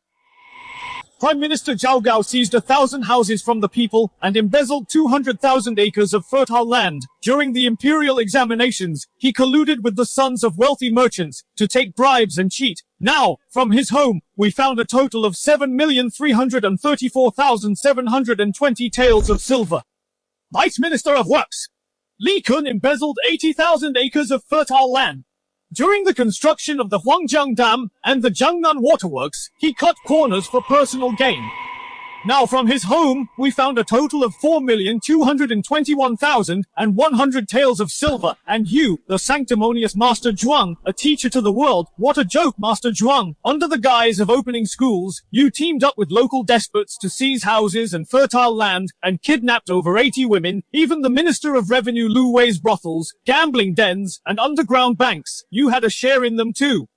Prime Minister Zhao Gao seized 1,000 houses from the people and embezzled 200,000 acres of fertile land. During the imperial examinations, he colluded with the sons of wealthy merchants to take bribes and cheat. Now, from his home, we found a total of 7,334,720 taels of silver. Vice Minister of Works Li Kun embezzled 80,000 acres of fertile land. During the construction of the Huangjiang Dam and the Jiangnan Waterworks, he cut corners for personal gain. Now from his home, we found a total of 4,221,100 taels of silver, and you, the sanctimonious Master Zhuang, a teacher to the world, what a joke, Master Zhuang! Under the guise of opening schools, you teamed up with local despots to seize houses and fertile land, and kidnapped over 80 women, even the Minister of Revenue Lu Wei's brothels, gambling dens, and underground banks. You had a share in them too.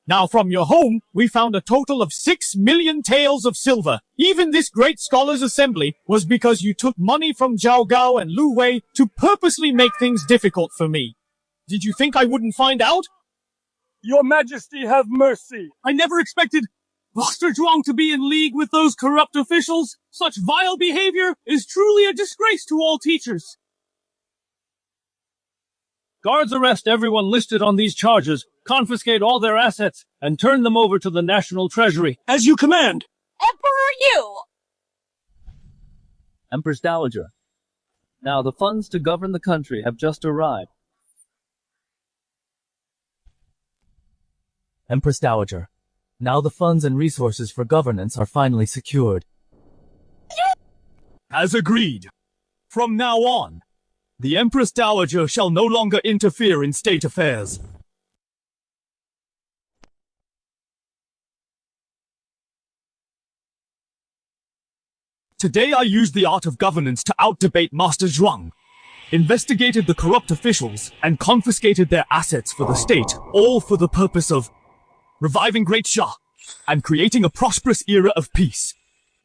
Now from your home, we found a total of 6 million taels of silver. Even this great scholars' assembly was because you took money from Zhao Gao and Lu Wei to purposely make things difficult for me. Did you think I wouldn't find out? Your Majesty have mercy. I never expected Master Zhuang to be in league with those corrupt officials. Such vile behavior is truly a disgrace to all teachers. Guards arrest everyone listed on these charges, confiscate all their assets, and turn them over to the National Treasury. As you command. Emperor Yu! Empress Dowager. Now the funds to govern the country have just arrived. Empress Dowager. Now the funds and resources for governance are finally secured. As agreed. From now on, the Empress Dowager shall no longer interfere in state affairs. Today I used the art of governance to out-debate Master Zhuang, investigated the corrupt officials, and confiscated their assets for the state, all for the purpose of reviving Great Xia and creating a prosperous era of peace.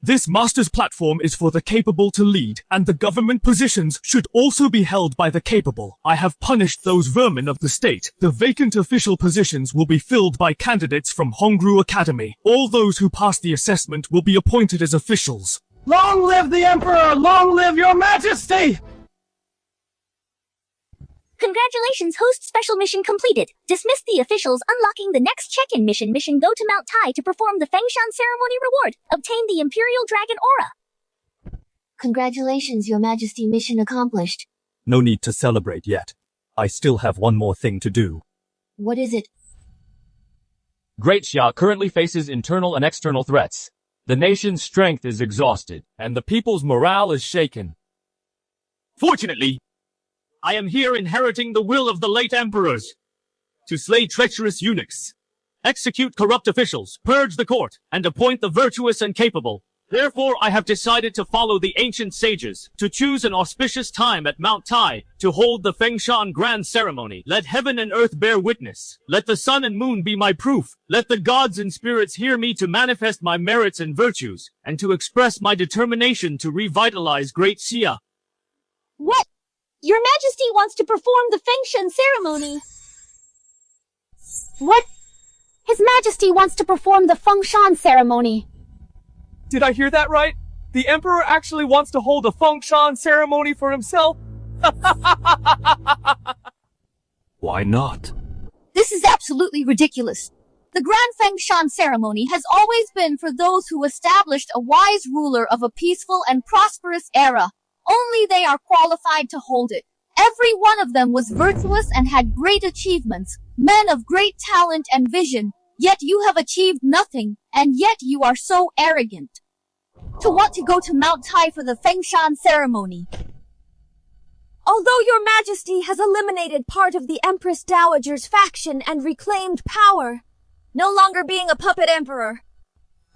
This master's platform is for the capable to lead, and the government positions should also be held by the capable. I have punished those vermin of the state. The vacant official positions will be filled by candidates from Hongru Academy. All those who pass the assessment will be appointed as officials. Long live the Emperor! Long live your Majesty! Congratulations, host special mission completed. Dismiss the officials, unlocking the next check-in mission. Go to Mount Tai to perform the Fengshan ceremony reward. Obtain the Imperial Dragon Aura. Congratulations, Your Majesty, mission accomplished. No need to celebrate yet. I still have one more thing to do. What is it? Great Xia currently faces internal and external threats. The nation's strength is exhausted, and the people's morale is shaken. Fortunately, I am here inheriting the will of the late emperors. To slay treacherous eunuchs, execute corrupt officials, purge the court, and appoint the virtuous and capable. Therefore, I have decided to follow the ancient sages, to choose an auspicious time at Mount Tai, to hold the Fengshan grand ceremony. Let heaven and earth bear witness. Let the sun and moon be my proof. Let the gods and spirits hear me to manifest my merits and virtues, and to express my determination to revitalize Great Xia. What? Your Majesty wants to perform the Fengshan ceremony. What? His Majesty wants to perform the Fengshan ceremony. Did I hear that right? The Emperor actually wants to hold a Fengshan ceremony for himself? Why not? This is absolutely ridiculous. The Grand Fengshan ceremony has always been for those who established a wise ruler of a peaceful and prosperous era. Only they are qualified to hold it. Every one of them was virtuous and had great achievements, men of great talent and vision. Yet you have achieved nothing, and yet you are so arrogant. To want to go to Mount Tai for the Fengshan ceremony. Although your Majesty has eliminated part of the Empress Dowager's faction and reclaimed power, no longer being a puppet emperor.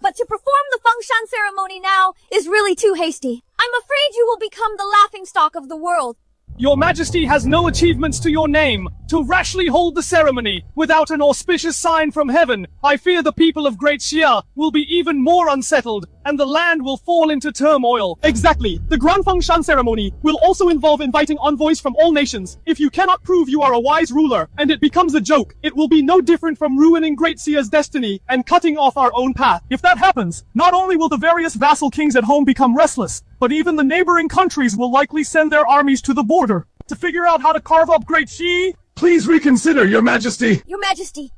But to perform the Fengshan ceremony now is really too hasty. I'm afraid you will become the laughingstock of the world. Your Majesty has no achievements to your name. To rashly hold the ceremony without an auspicious sign from heaven, I fear the people of Great Xia will be even more unsettled. and the land will fall into turmoil. Exactly. The Grand Fengshan ceremony will also involve inviting envoys from all nations. If you cannot prove you are a wise ruler, and it becomes a joke, it will be no different from ruining Great Xia's destiny and cutting off our own path. If that happens, not only will the various vassal kings at home become restless, but even the neighboring countries will likely send their armies to the border to figure out how to carve up Great Xi. Please reconsider, Your Majesty. Your Majesty.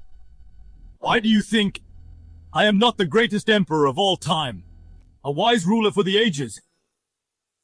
Why do you think I am not the greatest emperor of all time? A wise ruler for the ages.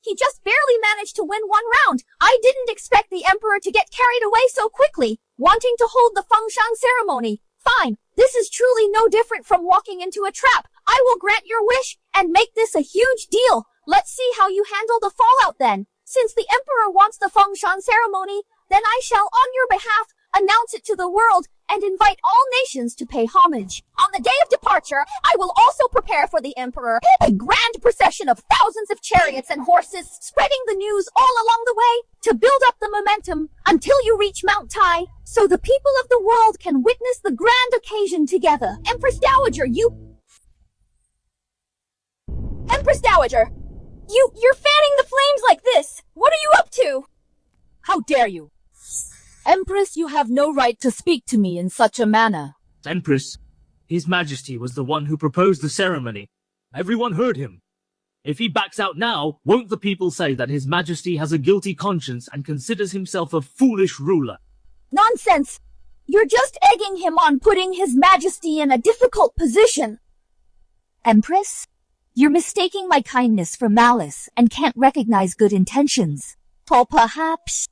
He just barely managed to win one round. I didn't expect the Emperor to get carried away so quickly, wanting to hold the Fengshan ceremony. Fine, this is truly no different from walking into a trap. I will grant your wish and make this a huge deal. Let's see how you handle the fallout then. Since the Emperor wants the Fengshan ceremony, then I shall, on your behalf, announce it to the world and invite all nations to pay homage. On the day of departure, I will also prepare for the Emperor a grand procession of thousands of chariots and horses, spreading the news all along the way to build up the momentum until you reach Mount Tai, so the people of the world can witness the grand occasion together. Empress Dowager, you're fanning the flames like this. What are you up to? How dare you? Empress, you have no right to speak to me in such a manner. Empress, His Majesty was the one who proposed the ceremony. Everyone heard him. If he backs out now, won't the people say that His Majesty has a guilty conscience and considers himself a foolish ruler? Nonsense! You're just egging him on, putting His Majesty in a difficult position. Empress, you're mistaking my kindness for malice and can't recognize good intentions. Or perhaps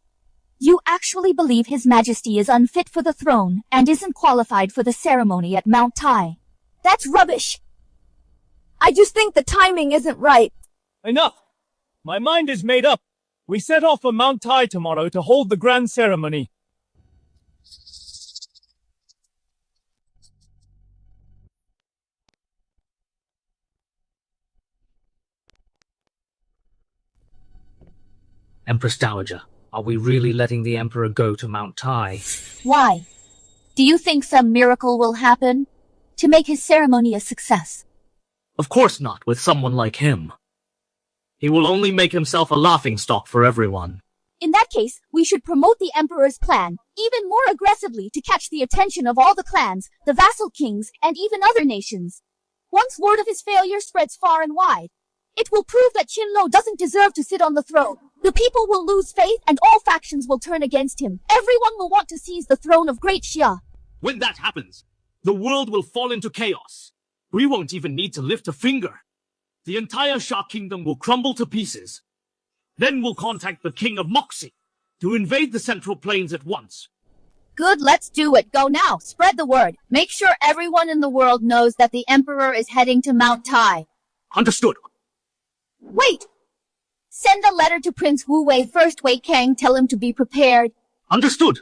you actually believe His Majesty is unfit for the throne and isn't qualified for the ceremony at Mount Tai. That's rubbish. I just think the timing isn't right. Enough! My mind is made up. We set off for Mount Tai tomorrow to hold the grand ceremony. Empress Dowager, are we really letting the Emperor go to Mount Tai? Why? Do you think some miracle will happen to make his ceremony a success? Of course not, with someone like him. He will only make himself a laughingstock for everyone. In that case, we should promote the Emperor's plan even more aggressively to catch the attention of all the clans, the vassal kings, and even other nations. Once word of his failure spreads far and wide, it will prove that Qin Luo doesn't deserve to sit on the throne. The people will lose faith and all factions will turn against him. Everyone will want to seize the throne of Great Xia. When that happens, the world will fall into chaos. We won't even need to lift a finger. The entire Xia kingdom will crumble to pieces. Then we'll contact the king of Moxie to invade the Central Plains at once. Good, let's do it. Go now. Spread the word. Make sure everyone in the world knows that the Emperor is heading to Mount Tai. Understood. Wait! Send a letter to Prince Wu Wei First Wei Kang. Tell him to be prepared. Understood.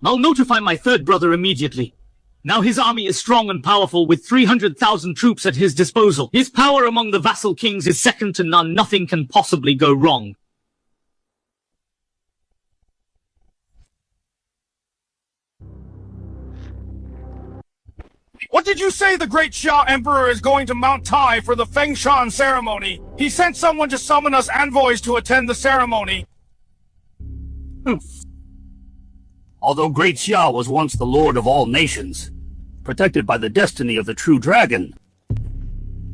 I'll notify my third brother immediately. Now his army is strong and powerful with 300,000 troops at his disposal. His power among the vassal kings is second to none. Nothing can possibly go wrong. What did you say the Great Xia Emperor is going to Mount Tai for the Fengshan ceremony? He sent someone to summon us envoys to attend the ceremony. Although Great Xia was once the lord of all nations, protected by the destiny of the true dragon.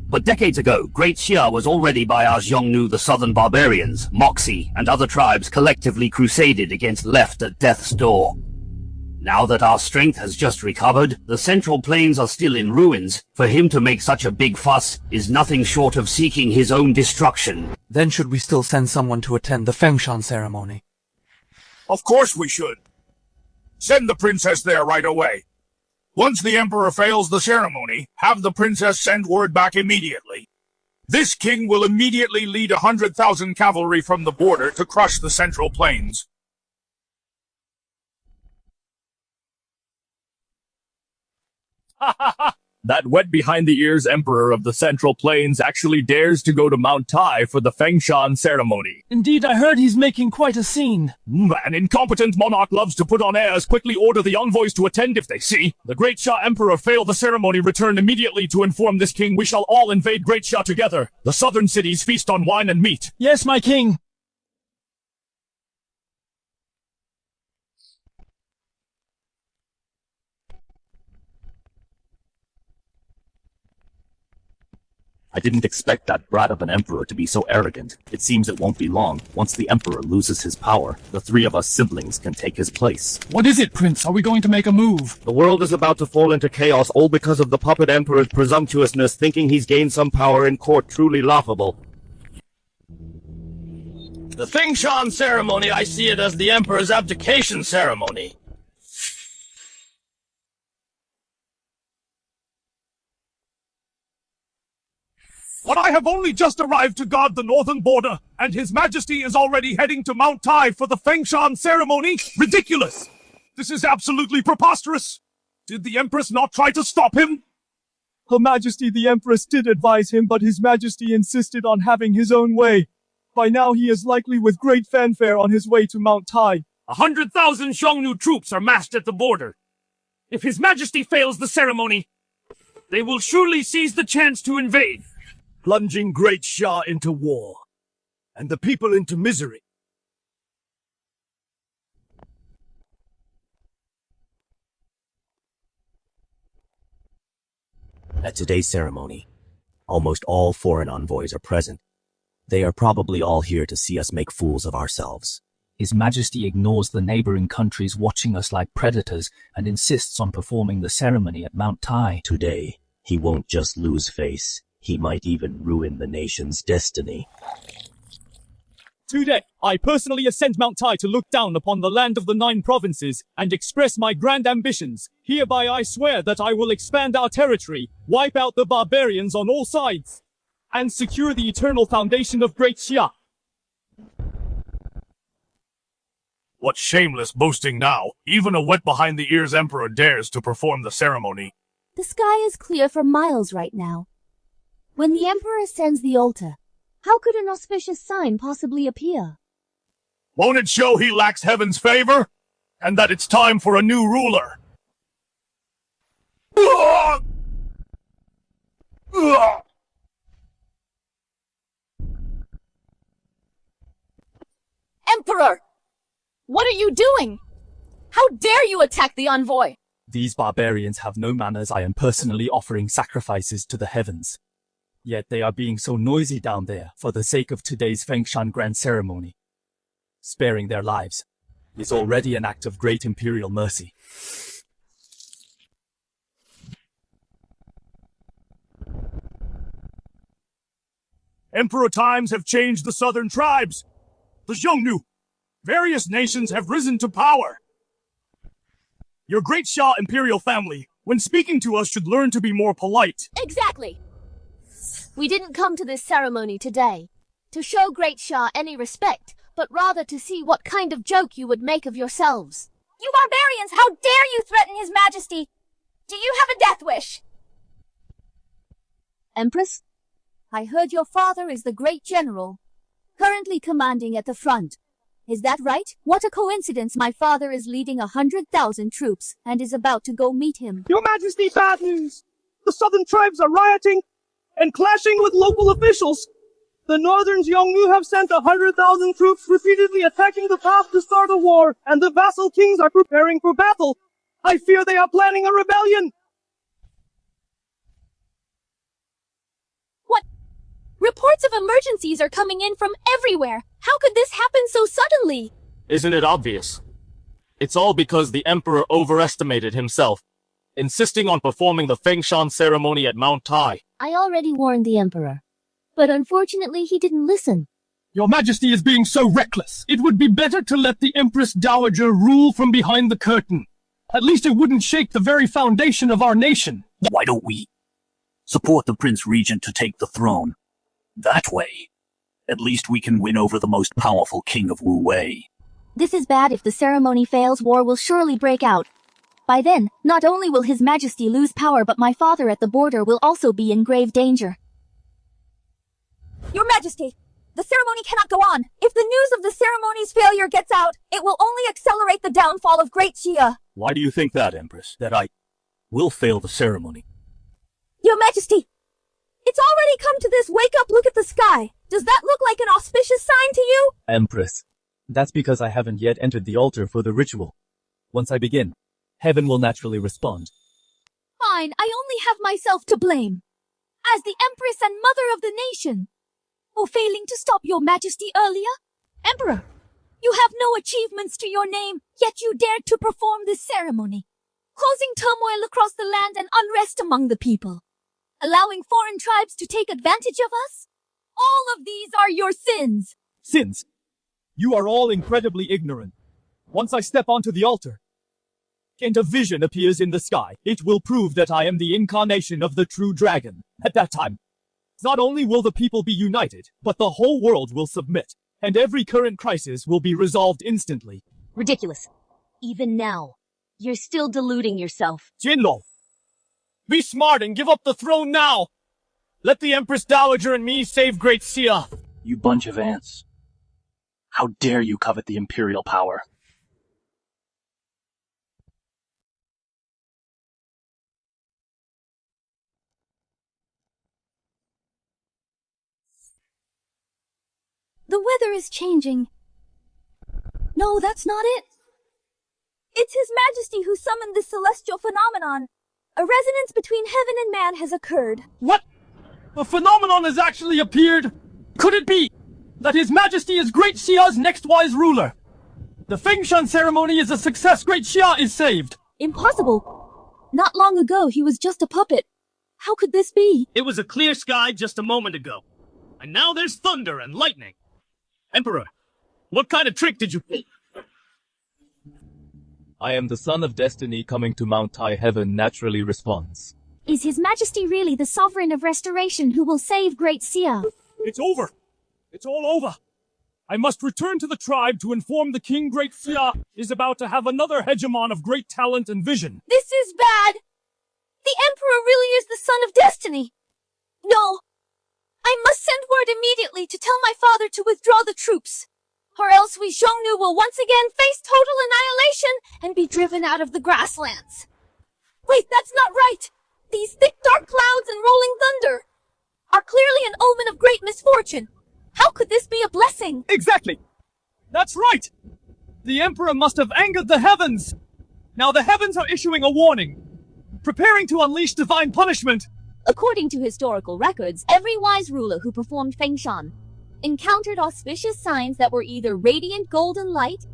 But decades ago, Great Xia was already by our Xiongnu, the southern barbarians, Moxie, and other tribes collectively crusaded against left at death's door. Now that our strength has just recovered, the Central Plains are still in ruins. For him to make such a big fuss is nothing short of seeking his own destruction. Then should we still send someone to attend the Fengshan ceremony? Of course we should. Send the princess there right away. Once the Emperor fails the ceremony, have the princess send word back immediately. This king will immediately lead 100,000 cavalry from the border to crush the Central Plains. That wet-behind-the-ears emperor of the Central Plains actually dares to go to Mount Tai for the Fengshan ceremony. Indeed, I heard he's making quite a scene. An incompetent monarch loves to put on airs. Quickly order the envoys to attend if they see the Great Xia Emperor fail the ceremony. Return immediately to inform this king. We shall all invade Great Xia together. The southern cities feast on wine and meat. Yes, my king. I didn't expect that brat of an emperor to be so arrogant. It seems it won't be long. Once the emperor loses his power, the three of us siblings can take his place. What is it, Prince? Are we going to make a move? The world is about to fall into chaos, all because of the puppet emperor's presumptuousness, thinking he's gained some power in court. Truly laughable. The Fengshan ceremony, I see it as the emperor's abdication ceremony. But I have only just arrived to guard the northern border, and His Majesty is already heading to Mount Tai for the Fengshan ceremony? Ridiculous! This is absolutely preposterous! Did the Empress not try to stop him? Her Majesty the Empress did advise him, but His Majesty insisted on having his own way. By now he is likely with great fanfare on his way to Mount Tai. 100,000 Xiongnu troops are massed at the border. If His Majesty fails the ceremony, they will surely seize the chance to invade, Plunging Great Xia into war, and the people into misery. At today's ceremony, almost all foreign envoys are present. They are probably all here to see us make fools of ourselves. His Majesty ignores the neighboring countries watching us like predators and insists on performing the ceremony at Mount Tai. Today, he won't just lose face. He might even ruin the nation's destiny. Today, I personally ascend Mount Tai to look down upon the land of the 9 provinces and express my grand ambitions. Hereby I swear that I will expand our territory, wipe out the barbarians on all sides, and secure the eternal foundation of Great Xia. What shameless boasting now! Even a wet-behind-the-ears emperor dares to perform the ceremony. The sky is clear for miles right now. When the Emperor ascends the altar, how could an auspicious sign possibly appear? Won't it show he lacks heaven's favor? And that it's time for a new ruler? Emperor! What are you doing? How dare you attack the envoy? These barbarians have no manners. I am personally offering sacrifices to the heavens. Yet they are being so noisy down there for the sake of today's Fengshan grand ceremony. Sparing their lives is already an act of great imperial mercy. Emperor times have changed the southern tribes. The Xiongnu. Various nations have risen to power. Your Great Xia imperial family, when speaking to us, should learn to be more polite. Exactly. We didn't come to this ceremony today to show Great Xia any respect, but rather to see what kind of joke you would make of yourselves. You barbarians, how dare you threaten His Majesty? Do you have a death wish? Empress, I heard your father is the great general, currently commanding at the front. Is that right? What a coincidence, my father is leading 100,000 troops and is about to go meet him. Your Majesty, bad news! The southern tribes are rioting and clashing with local officials. The northern Xiongnu have sent 100,000 troops repeatedly attacking the path to start a war, and the vassal kings are preparing for battle. I fear they are planning a rebellion. What? Reports of emergencies are coming in from everywhere. How could this happen so suddenly? Isn't it obvious? It's all because the Emperor overestimated himself, insisting on performing the Fengshan ceremony at Mount Tai. I already warned the Emperor, but unfortunately he didn't listen. Your Majesty is being so reckless. It would be better to let the Empress Dowager rule from behind the curtain. At least it wouldn't shake the very foundation of our nation. Why don't we support the Prince Regent to take the throne? That way, at least we can win over the most powerful king of Wu Wei. This is bad. If the ceremony fails, war will surely break out. By then, not only will His Majesty lose power, but my father at the border will also be in grave danger. Your Majesty, the ceremony cannot go on. If the news of the ceremony's failure gets out, it will only accelerate the downfall of Great Xia. Why do you think that, Empress? That I will fail the ceremony? Your Majesty, it's already come to this. Wake up, look at the sky. Does that look like an auspicious sign to you? Empress, that's because I haven't yet entered the altar for the ritual. Once I begin, heaven will naturally respond. Fine, I only have myself to blame. As the Empress and Mother of the nation. For failing to stop your Majesty earlier? Emperor, you have no achievements to your name, yet you dared to perform this ceremony, causing turmoil across the land and unrest among the people, allowing foreign tribes to take advantage of us? All of these are your sins. Sins? You are all incredibly ignorant. Once I step onto the altar, and a vision appears in the sky, it will prove that I am the incarnation of the true dragon. At that time, not only will the people be united, but the whole world will submit, and every current crisis will be resolved instantly. Ridiculous. Even now, you're still deluding yourself. Qin Luo, be smart and give up the throne now! Let the Empress Dowager and me save Great Xia! You bunch of ants. How dare you covet the imperial power? The weather is changing. No, that's not it. It's His Majesty who summoned this celestial phenomenon. A resonance between heaven and man has occurred. What? A phenomenon has actually appeared? Could it be that His Majesty is Great Xia's next wise ruler? The Fengshan ceremony is a success. Great Xia is saved. Impossible. Not long ago, he was just a puppet. How could this be? It was a clear sky just a moment ago. And now there's thunder and lightning. Emperor, what kind of trick did you pull? I am the son of destiny coming to Mount High. Heaven naturally responds. Is His Majesty really the sovereign of restoration who will save Great Xia? It's over. It's all over. I must return to the tribe to inform the king Great Xia is about to have another hegemon of great talent and vision. This is bad. The Emperor really is the son of destiny. No. I must send word immediately to tell my father to withdraw the troops, or else we Xiongnu will once again face total annihilation and be driven out of the grasslands. Wait, that's not right. These thick dark clouds and rolling thunder are clearly an omen of great misfortune. How could this be a blessing? Exactly. That's right. The Emperor must have angered the heavens. Now the heavens are issuing a warning, preparing to unleash divine punishment. According to historical records, every wise ruler who performed Fengshan encountered auspicious signs that were either radiant golden light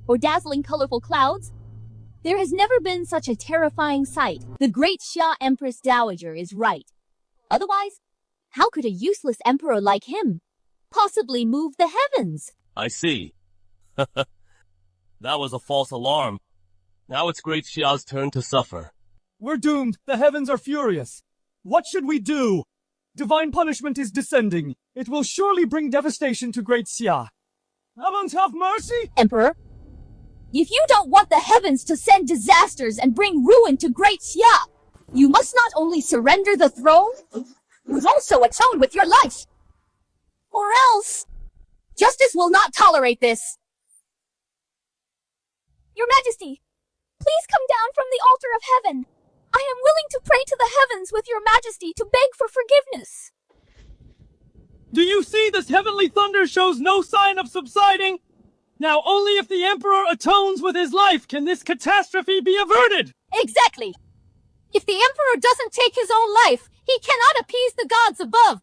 or dazzling colorful clouds. There has never been such a terrifying sight. The Great Xia Empress Dowager is right. Otherwise, how could a useless emperor like him possibly move the heavens? I see. That was a false alarm. Now it's Great Xia's turn to suffer. We're doomed. The heavens are furious. What should we do? Divine punishment is descending. It will surely bring devastation to Great Xia. Heavens have mercy! Emperor, if you don't want the heavens to send disasters and bring ruin to Great Xia, you must not only surrender the throne, but also atone with your life. Or else, justice will not tolerate this. Your Majesty, please come down from the altar of heaven. I am willing to pray to the heavens with your Majesty to beg for forgiveness. Do you see this heavenly thunder shows no sign of subsiding? Now only if the Emperor atones with his life can this catastrophe be averted! Exactly! If the Emperor doesn't take his own life, he cannot appease the gods above.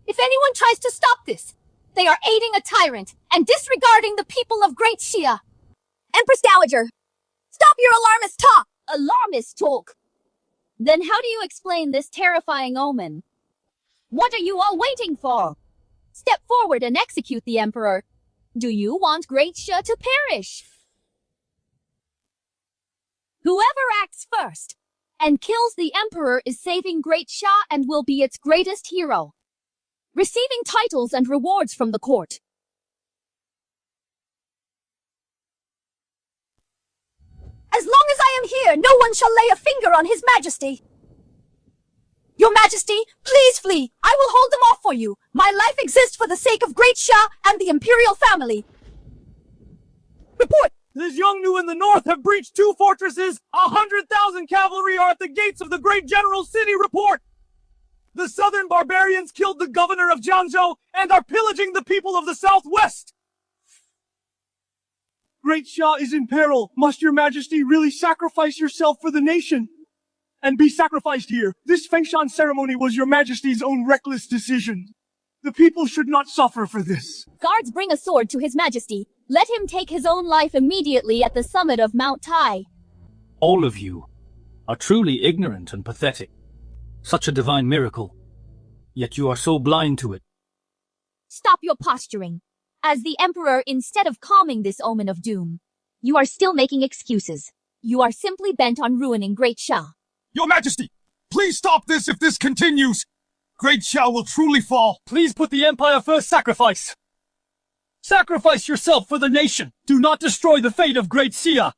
If anyone tries to stop this, they are aiding a tyrant and disregarding the people of Great Xia. Empress Dowager, stop your alarmist talk! Alarmist talk? Then how do you explain this terrifying omen? What are you all waiting for? Step forward and execute the Emperor. Do you want Great Xia to perish? Whoever acts first and kills the Emperor is saving Great Xia and will be its greatest hero, receiving titles and rewards from the court. As long as I am here, no one shall lay a finger on His Majesty. Your Majesty, please flee. I will hold them off for you. My life exists for the sake of Great Xia and the imperial family. Report! The Xiongnu in the north have breached 2 fortresses. 100,000 cavalry are at the gates of the great general city. Report! The southern barbarians killed the governor of Jiangzhou and are pillaging the people of the southwest. Great Xia is in peril. Must your Majesty really sacrifice yourself for the nation? And be sacrificed here. This Fengshan ceremony was your Majesty's own reckless decision. The people should not suffer for this. Guards, bring a sword to His Majesty. Let him take his own life immediately at the summit of Mount Tai. All of you are truly ignorant and pathetic. Such a divine miracle, yet you are so blind to it. Stop your posturing. As the Emperor, instead of calming this omen of doom, you are still making excuses. You are simply bent on ruining Great Xia. Your Majesty, please stop this if this continues. Great Xia will truly fall. Please put the Empire first. Sacrifice. Sacrifice yourself for the nation. Do not destroy the fate of Great Xia.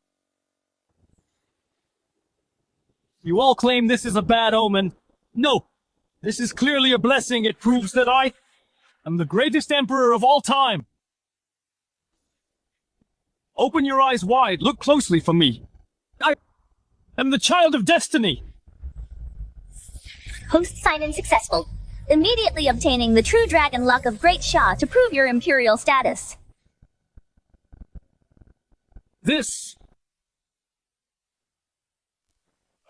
You all claim this is a bad omen. No, this is clearly a blessing. It proves that I am the greatest emperor of all time. Open your eyes wide. Look closely for me. I am the child of destiny. Host sign-in successful. Immediately obtaining the true dragon luck of Great Xia to prove your imperial status. This...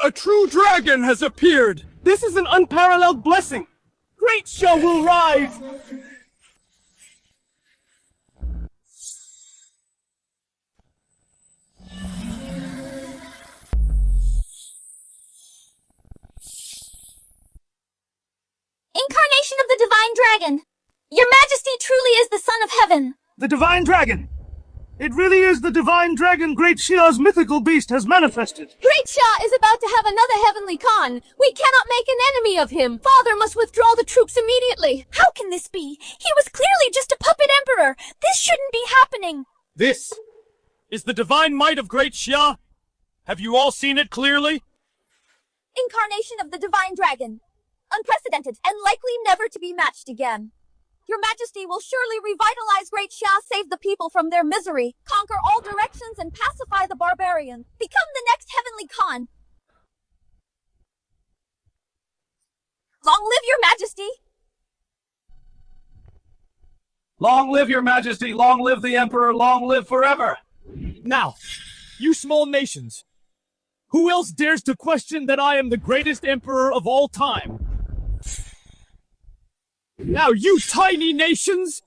A true dragon has appeared! This is an unparalleled blessing! Great Xia will rise! Incarnation of the Divine Dragon! Your Majesty truly is the Son of Heaven! The Divine Dragon! It really is the Divine Dragon Great Xia's mythical beast has manifested! Great Xia is about to have another heavenly Khan! We cannot make an enemy of him! Father must withdraw the troops immediately! How can this be? He was clearly just a puppet emperor! This shouldn't be happening! This is the divine might of Great Xia! Have you all seen it clearly? Incarnation of the Divine Dragon. Unprecedented and likely never to be matched again. Your Majesty will surely revitalize Great Xia, save the people from their misery, conquer all directions, and pacify the barbarians. Become the next heavenly Khan. Long live your Majesty! Long live your Majesty! Long live the Emperor! Long live forever! Now, you small nations, who else dares to question that I am the greatest emperor of all time? Now, you tiny nations!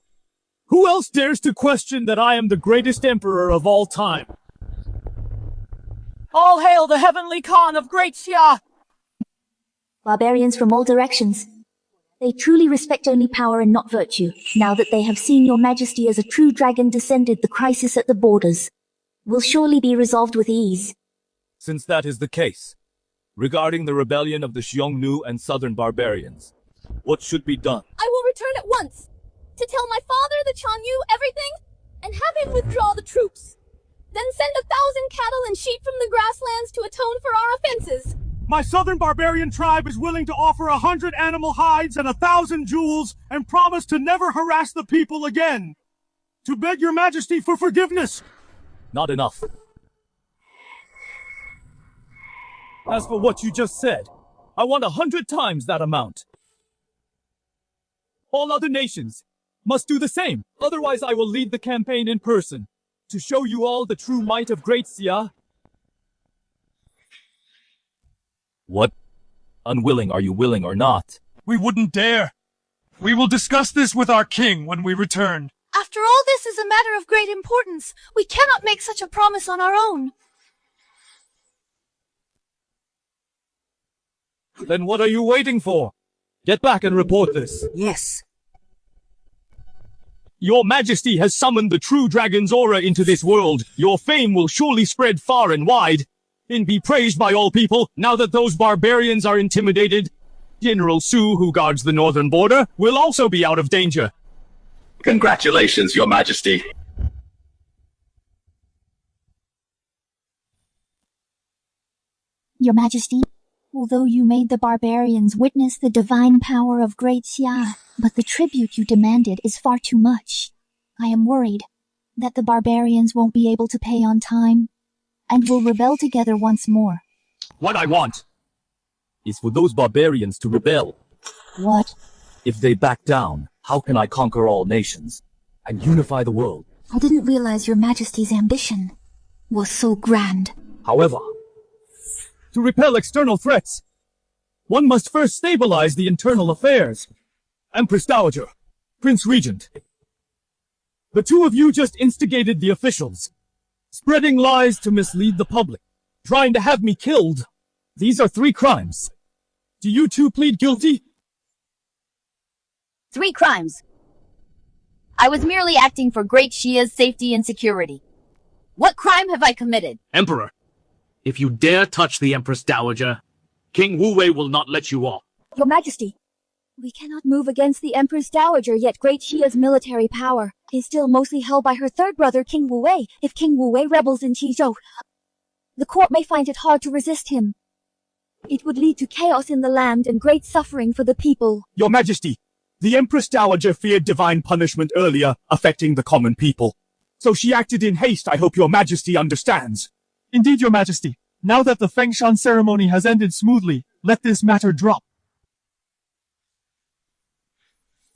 Who else dares to question that I am the greatest emperor of all time? All hail the heavenly Khan of Great Xia! Barbarians from all directions. They truly respect only power and not virtue. Now that they have seen your Majesty as a true dragon descended, the crisis at the borders will surely be resolved with ease. Since that is the case, regarding the rebellion of the Xiongnu and southern barbarians, what should be done? I will return at once to tell my father, the Chanyu, everything, and have him withdraw the troops. Then send 1,000 cattle and sheep from the grasslands to atone for our offenses. My southern barbarian tribe is willing to offer 100 animal hides and 1,000 jewels and promise to never harass the people again. To beg your Majesty for forgiveness. Not enough. As for what you just said, I want 100 times that amount. All other nations must do the same. Otherwise, I will lead the campaign in person to show you all the true might of Great Xia. What? Unwilling, are you willing or not? We wouldn't dare. We will discuss this with our king when we return. After all, this is a matter of great importance. We cannot make such a promise on our own. Then what are you waiting for? Get back and report this. Yes. Your Majesty has summoned the true dragon's aura into this world. Your fame will surely spread far and wide, and be praised by all people. Now that those barbarians are intimidated, General Su, who guards the northern border, will also be out of danger. Congratulations, Your Majesty. Your Majesty, although you made the barbarians witness the divine power of Great Xia, but the tribute you demanded is far too much. I am worried that the barbarians won't be able to pay on time and will rebel together once more. What I want is for those barbarians to rebel. What? If they back down, how can I conquer all nations and unify the world? I didn't realize Your Majesty's ambition was so grand. However, To repel external threats, one must first stabilize the internal affairs. Empress Dowager, Prince Regent, the two of you just instigated the officials, spreading lies to mislead the public, trying to have me killed. These are 3 crimes. Do you two plead guilty? 3 crimes. I was merely acting for Great Xia's safety and security. What crime have I committed? Emperor, if you dare touch the Empress Dowager, King Wu Wei will not let you off. Your Majesty, we cannot move against the Empress Dowager, yet Great Xia's military power is still mostly held by her third brother, King Wu Wei. If King Wu Wei rebels in Qizhou, the court may find it hard to resist him. It would lead to chaos in the land and great suffering for the people. Your Majesty, the Empress Dowager feared divine punishment earlier, affecting the common people. So she acted in haste. I hope Your Majesty understands. Indeed, Your Majesty. Now that the Fengshan ceremony has ended smoothly, let this matter drop.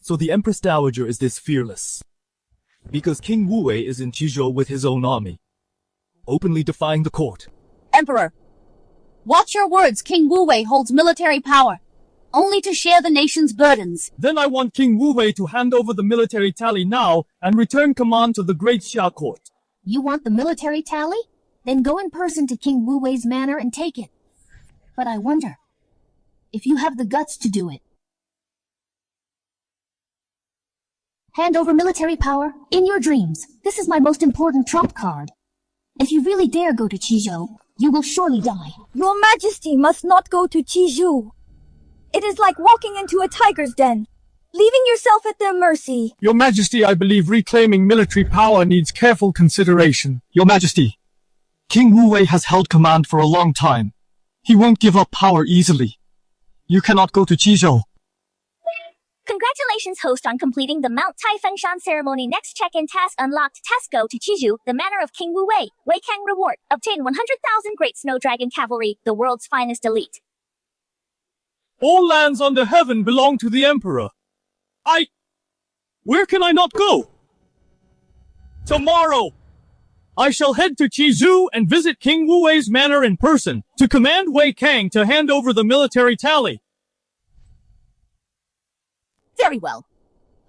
So the Empress Dowager is this fearless because King Wu Wei is in Qizhou with his own army, openly defying the court. Emperor, watch your words. King Wu Wei holds military power, only to share the nation's burdens. Then I want King Wu Wei to hand over the military tally now and return command to the Great Xia court. You want the military tally? Then go in person to King Wu Wei's manor and take it. But I wonder if you have the guts to do it. Hand over military power in your dreams. This is my most important trump card. If you really dare go to Qizhou, you will surely die. Your Majesty must not go to Qizhou. It is like walking into a tiger's den, leaving yourself at their mercy. Your Majesty, I believe reclaiming military power needs careful consideration. Your Majesty, King Wu Wei has held command for a long time. He won't give up power easily. You cannot go to Qizhou. Congratulations, host, on completing the Mount Tai Fengshan ceremony. Next check-in task unlocked. Task go to Qizhou, the manor of King Wu Wei. Wei Kang reward. Obtain 100,000 Great Snow Dragon Cavalry, the world's finest elite. All lands under heaven belong to the Emperor. Where can I not go? Tomorrow, I shall head to Qizhou and visit King Wu Wei's manor in person to command Wei Kang to hand over the military tally. Very well.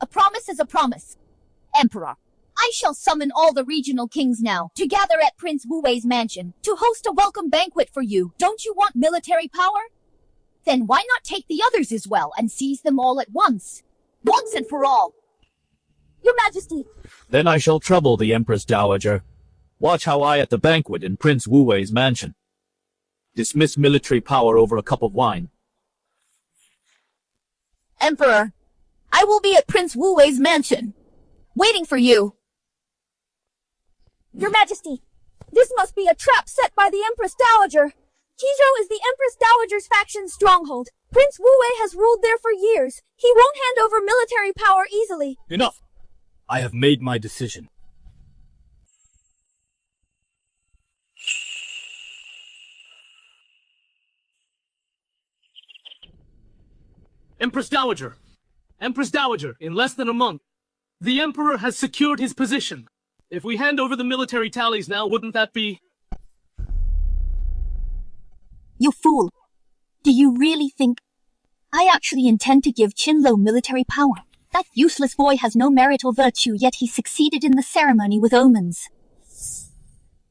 A promise is a promise. Emperor, I shall summon all the regional kings now to gather at Prince Wu Wei's mansion to host a welcome banquet for you. Don't you want military power? Then why not take the others as well and seize them all at once and for all? Your Majesty! Then I shall trouble the Empress Dowager. Watch how I at the banquet in Prince Wu Wei's mansion dismiss military power over a cup of wine. Emperor, I will be at Prince Wu Wei's mansion, waiting for you. Your Majesty, this must be a trap set by the Empress Dowager. Qizhou is the Empress Dowager's faction's stronghold. Prince Wu Wei has ruled there for years. He won't hand over military power easily. Enough! I have made my decision. Empress Dowager! Empress Dowager, in less than a month, the Emperor has secured his position. If we hand over the military tallies now, wouldn't that be... You fool! Do you really think I actually intend to give Qin Luo military power? That useless boy has no merit or virtue, yet he succeeded in the ceremony with omens.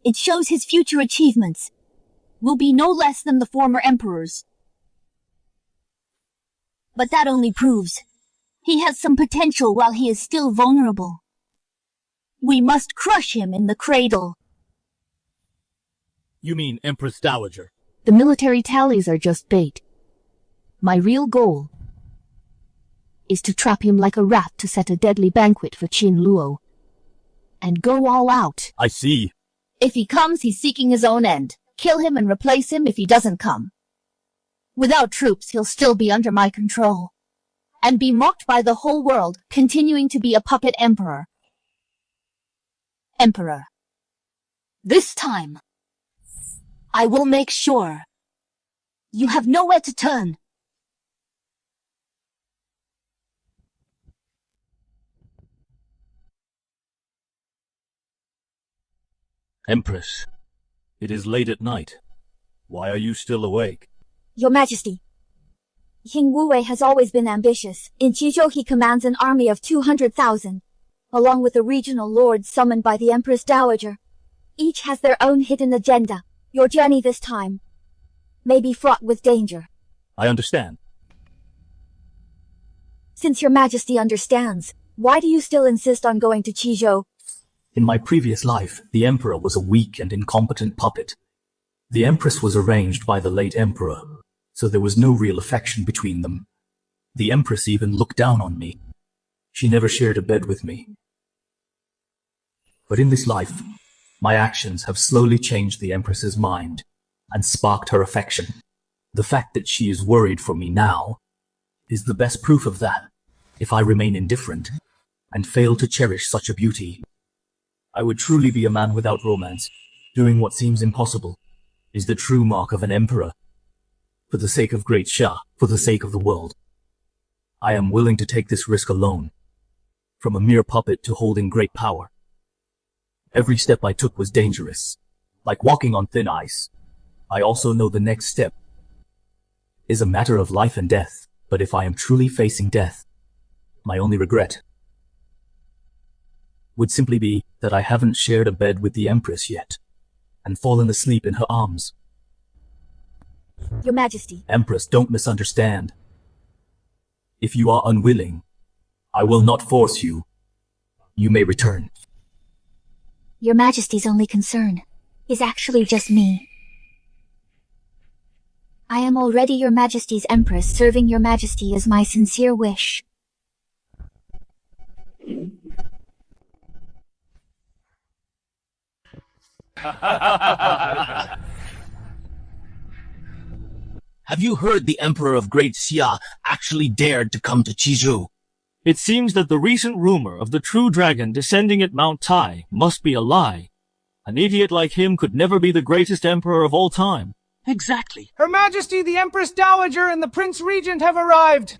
It shows his future achievements will be no less than the former emperor's. But that only proves he has some potential while he is still vulnerable. We must crush him in the cradle. You mean Empress Dowager? The military tallies are just bait. My real goal is to trap him like a rat to set a deadly banquet for Qin Luo and go all out. I see. If he comes, he's seeking his own end. kill him and replace him if he doesn't come. Without troops, he'll still be under my control. And be mocked by the whole world, continuing to be a puppet emperor. Emperor. This time, I will make sure you have nowhere to turn. Empress, it is late at night. Why are you still awake? Your Majesty, King Wu has always been ambitious. In Qizhou he commands an army of 200,000, along with the regional lords summoned by the Empress Dowager. Each has their own hidden agenda. Your journey this time may be fraught with danger. I understand. Since your Majesty understands, why do you still insist on going to Qizhou? In my previous life, the Emperor was a weak and incompetent puppet. The Empress was arranged by the late Emperor, so there was no real affection between them. The Empress even looked down on me. She never shared a bed with me. But in this life, my actions have slowly changed the Empress's mind and sparked her affection. The fact that she is worried for me now is the best proof of that. If I remain indifferent and fail to cherish such a beauty, I would truly be a man without romance. Doing what seems impossible is the true mark of an emperor. For the sake of Great Xia, for the sake of the world, I am willing to take this risk alone, from a mere puppet to holding great power. Every step I took was dangerous, like walking on thin ice. I also know the next step is a matter of life and death, but if I am truly facing death, my only regret would simply be that I haven't shared a bed with the Empress yet, and fallen asleep in her arms. Your Majesty. Empress, don't misunderstand. If you are unwilling, I will not force you. You may return. Your Majesty's only concern is actually just me. I am already your Majesty's Empress. Serving your Majesty is my sincere wish. Have you heard the Emperor of Great Xia actually dared to come to Qizhou? It seems that the recent rumor of the true dragon descending at Mount Tai must be a lie. An idiot like him could never be the greatest emperor of all time. Exactly. Her Majesty the Empress Dowager and the Prince Regent have arrived.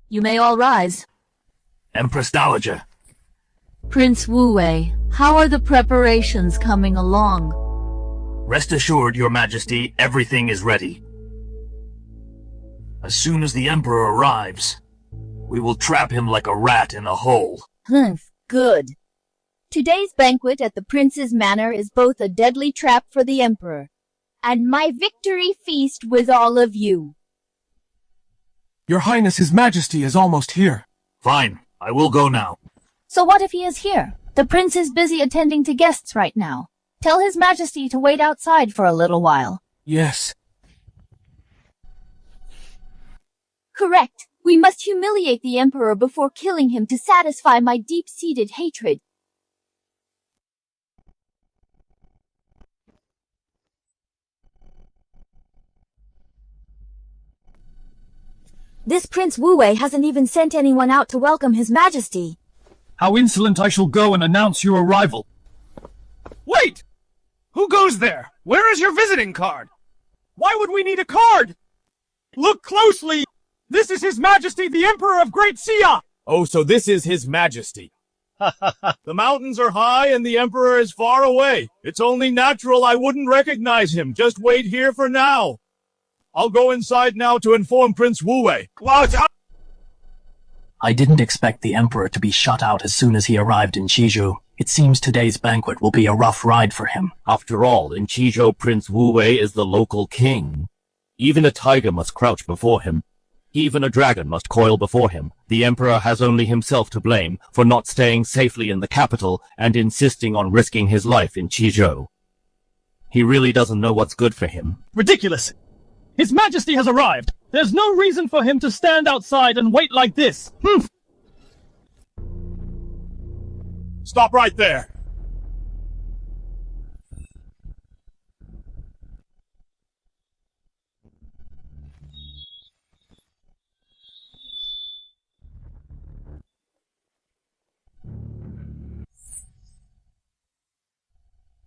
You may all rise. Empress Dowager. Prince Wu, how are the preparations coming along? Rest assured, Your Majesty, everything is ready. As soon as the Emperor arrives, we will trap him like a rat in a hole. Good. Today's banquet at the Prince's Manor is both a deadly trap for the Emperor and my victory feast with all of you. Your Highness, His Majesty is almost here. Fine, I will go now. So what if he is here? The Prince is busy attending to guests right now. Tell His Majesty to wait outside for a little while. Yes. Correct. We must humiliate the Emperor before killing him to satisfy my deep-seated hatred. This Prince Wu hasn't even sent anyone out to welcome His Majesty. How insolent! I shall go and announce your arrival. Wait! Who goes there? Where is your visiting card? Why would we need a card? Look closely! This is His Majesty the Emperor of Great Xia! Oh, so this is His Majesty. The mountains are high and the Emperor is far away. It's only natural I wouldn't recognize him. Just wait here for now. I'll go inside now to inform Prince Wu. I didn't expect the Emperor to be shut out as soon as he arrived in Qizhou. It seems today's banquet will be a rough ride for him. After all, in Qizhou, Prince Wu is the local king. Even a tiger must crouch before him. Even a dragon must coil before him. The Emperor has only himself to blame for not staying safely in the capital and insisting on risking his life in Qizhou. He really doesn't know what's good for him. Ridiculous! His Majesty has arrived! There's no reason for him to stand outside and wait like this! Stop right there!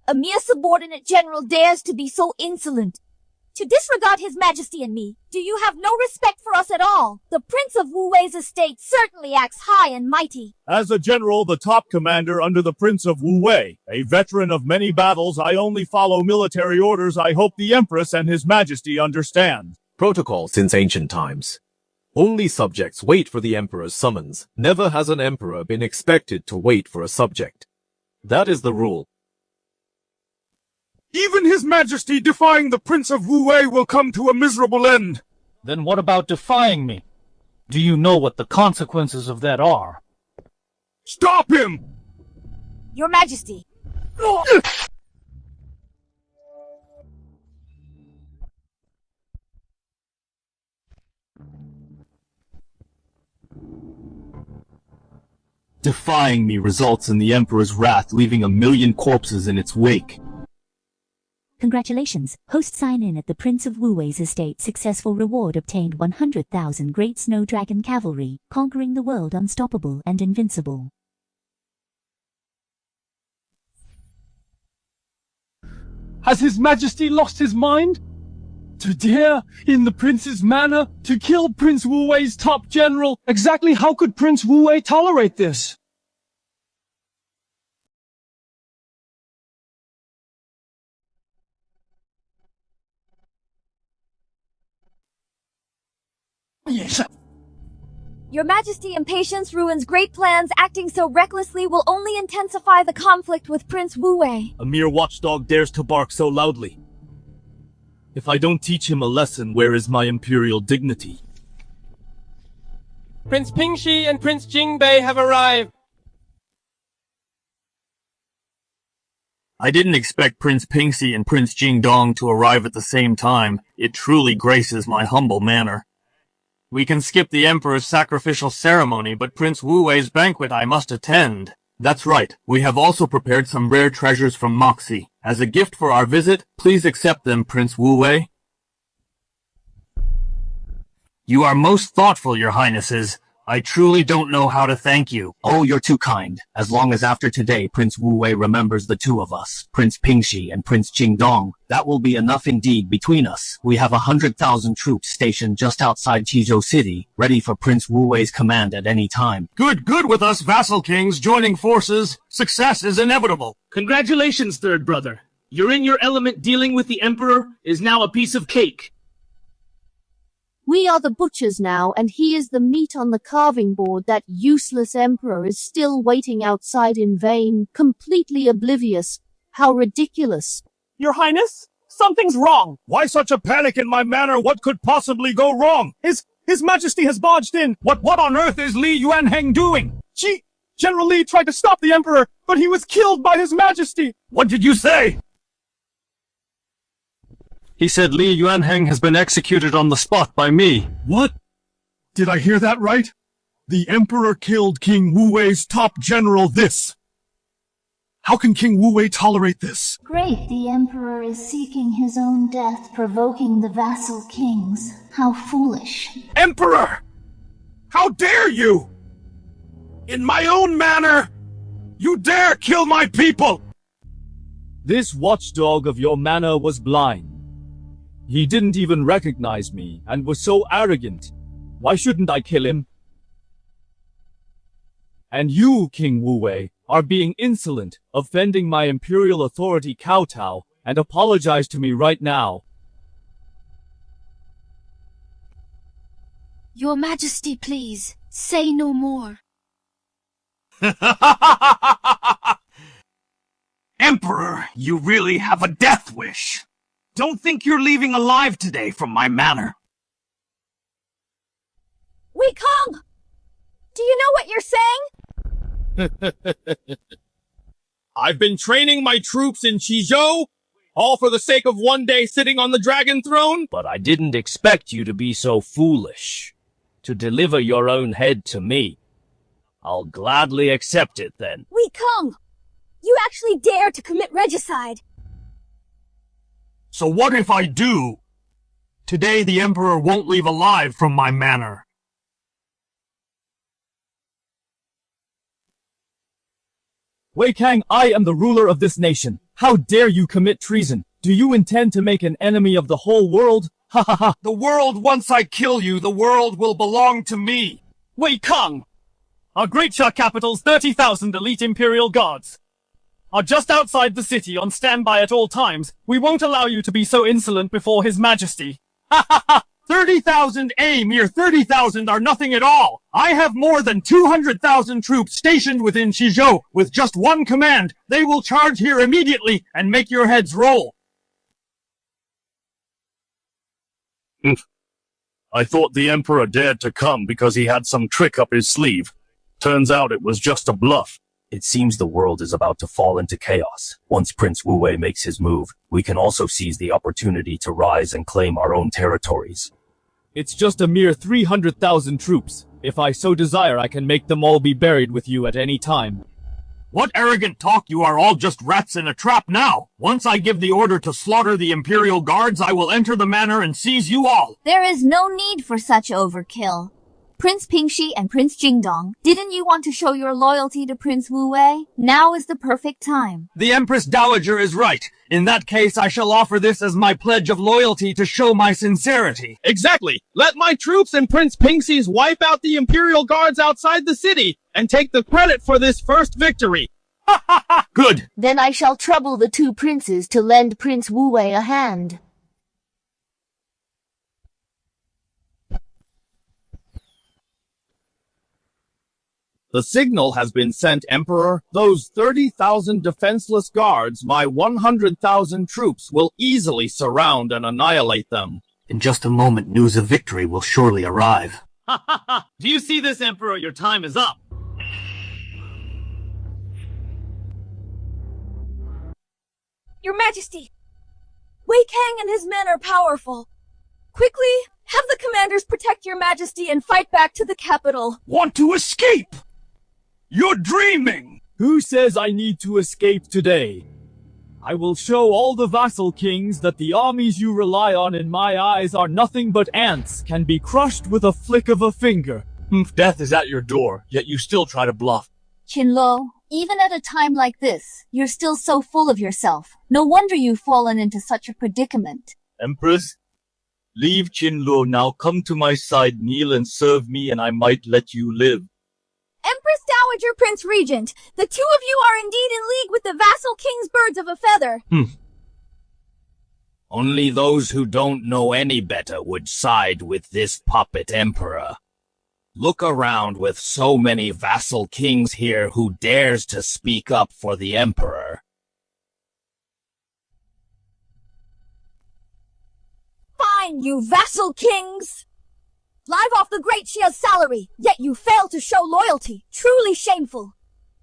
A mere subordinate general dares to be so insolent. To disregard His Majesty and me. Do you have no respect for us at all? The Prince of Wu Wei's estate certainly acts high and mighty. As a general, the top commander under the Prince of Wu Wei, a veteran of many battles, I only follow military orders. I hope the Empress and His Majesty understand. Protocol since ancient times. Only subjects wait for the Emperor's summons. Never has an Emperor been expected to wait for a subject. That is the rule. Even His Majesty defying the Prince of Wu Wei will come to a miserable end. Then what about defying me? Do you know what the consequences of that are? Stop him! Your Majesty. Defying me results in the Emperor's wrath, leaving 1,000,000 corpses in its wake. Congratulations. Host sign-in at the Prince of Wu Wei's estate. Successful reward obtained 100,000 Great Snow Dragon Cavalry, conquering the world unstoppable and invincible. Has His Majesty lost his mind? To dare, in the Prince's manor, to kill Prince Wu Wei's top general? Exactly how could Prince Wu Wei tolerate this? Your Majesty impatience ruins great plans. Acting so recklessly will only intensify the conflict with Prince Wu Wei. A mere watchdog dares to bark so loudly. If I don't teach him a lesson, where is my imperial dignity? Prince Pingxi and Prince Jingbei have arrived. I didn't expect Prince Pingxi and Prince Jingdong to arrive at the same time. It truly graces my humble manner. We can skip the Emperor's sacrificial ceremony, but Prince Wu Wei's banquet I must attend. That's right. We have also prepared some rare treasures from Moxie. As a gift for our visit, please accept them, Prince Wu Wei. You are most thoughtful, Your Highnesses. I truly don't know how to thank you. Oh, you're too kind. As long as after today Prince Wu Wei remembers the two of us, Prince Pingxi and Prince Jingdong, that will be enough indeed between us. We have 100,000 troops stationed just outside Qizhou City, ready for Prince Wu Wei's command at any time. Good with us, vassal kings, joining forces. Success is inevitable. Congratulations, third brother. You're in your element. Dealing with the Emperor is now a piece of cake. We are the butchers now, and he is the meat on the carving board. That useless emperor is still waiting outside in vain, completely oblivious. How ridiculous. Your Highness, something's wrong. Why such a panic in my manor? What could possibly go wrong? His Majesty has barged in. What on earth is Li Yuanheng doing? General Li tried to stop the Emperor, but he was killed by His Majesty. What did you say? He said Li Yuanheng has been executed on the spot by me. What? Did I hear that right? The Emperor killed King Wu Wei's top general. How can King Wu Wei tolerate this? Great, the Emperor is seeking his own death, provoking the vassal kings. How foolish. Emperor! How dare you! In my own manor, you dare kill my people! This watchdog of your manor was blind. He didn't even recognize me and was so arrogant. Why shouldn't I kill him? And you, King Wu Wei, are being insolent, offending my imperial authority. Kowtow and apologize to me right now. Your Majesty, please, say no more. Emperor, you really have a death wish. Don't think you're leaving alive today from my manor. Wei Kong! Do you know what you're saying? I've been training my troops in Qizhou. All for the sake of one day sitting on the dragon throne? But I didn't expect you to be so foolish. To deliver your own head to me. I'll gladly accept it then. Wei Kong! You actually dare to commit regicide! So what if I do? Today the Emperor won't leave alive from my manor. Wei Kang, I am the ruler of this nation. How dare you commit treason? Do you intend to make an enemy of the whole world? Ha ha ha! The world, once I kill you, the world will belong to me! Wei Kong! Our Great Xia capital's 30,000 elite Imperial Guards are just outside the city on standby at all times. We won't allow you to be so insolent before His Majesty. Ha ha ha! 30,000, mere 30,000 are nothing at all! I have more than 200,000 troops stationed within Qizhou with just one command. They will charge here immediately and make your heads roll. I thought the Emperor dared to come because he had some trick up his sleeve. Turns out it was just a bluff. It seems the world is about to fall into chaos. Once Prince Wu Wei makes his move, we can also seize the opportunity to rise and claim our own territories. It's just a mere 300,000 troops. If I so desire, I can make them all be buried with you at any time. What arrogant talk! You are all just rats in a trap now! Once I give the order to slaughter the Imperial Guards, I will enter the manor and seize you all! There is no need for such overkill. Prince Pingxi and Prince Jingdong, didn't you want to show your loyalty to Prince Wu Wei? Now is the perfect time. The Empress Dowager is right. In that case, I shall offer this as my pledge of loyalty to show my sincerity. Exactly! Let my troops and Prince Pingxi's wipe out the Imperial Guards outside the city and take the credit for this first victory. Ha ha ha! Good! Then I shall trouble the two princes to lend Prince Wu Wei a hand. The signal has been sent, Emperor. Those 30,000 defenseless guards, my 100,000 troops, will easily surround and annihilate them. In just a moment, news of victory will surely arrive. Ha ha ha! Do you see this, Emperor? Your time is up! Your Majesty! Wei Kang and his men are powerful. Quickly, have the commanders protect your Majesty and fight back to the capital. Want to escape? You're dreaming! Who says I need to escape today? I will show all the vassal kings that the armies you rely on in my eyes are nothing but ants, can be crushed with a flick of a finger. Death is at your door, yet you still try to bluff. Qin Luo, even at a time like this, you're still so full of yourself. No wonder you've fallen into such a predicament. Empress, leave Qin Luo now. Come to my side, kneel and serve me, and I might let you live. Empress Dowager, Prince Regent, the two of you are indeed in league with the vassal king's birds of a feather. Only those who don't know any better would side with this puppet emperor. Look around with so many vassal kings here who dares to speak up for the emperor. Fine, you vassal kings! Live off the Great Xia's salary, yet you fail to show loyalty. Truly shameful.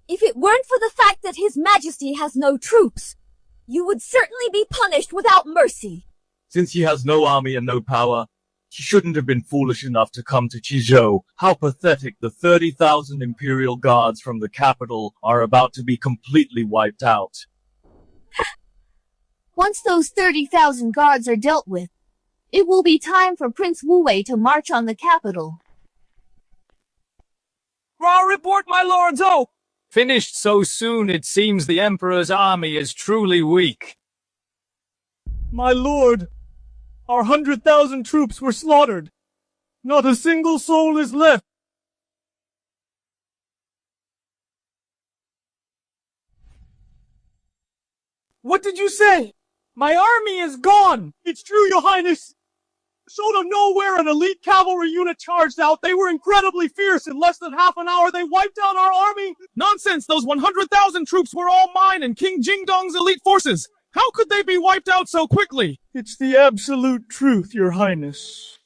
If it weren't for the fact that His Majesty has no troops, you would certainly be punished without mercy. Since he has no army and no power, he shouldn't have been foolish enough to come to Qizhou. How pathetic! The 30,000 Imperial Guards from the capital are about to be completely wiped out. Once those 30,000 guards are dealt with, it will be time for Prince Wu Wei to march on the capital. Raw report, my lords! Oh! Finished so soon, it seems the Emperor's army is truly weak. My lord, our 100,000 troops were slaughtered. Not a single soul is left. What did you say? My army is gone! It's true, your highness. Out of nowhere, an elite cavalry unit charged out. They were incredibly fierce. In less than half an hour, they wiped out our army. Nonsense! Those 100,000 troops were all mine and King Jingdong's elite forces. How could they be wiped out so quickly? It's the absolute truth, your highness.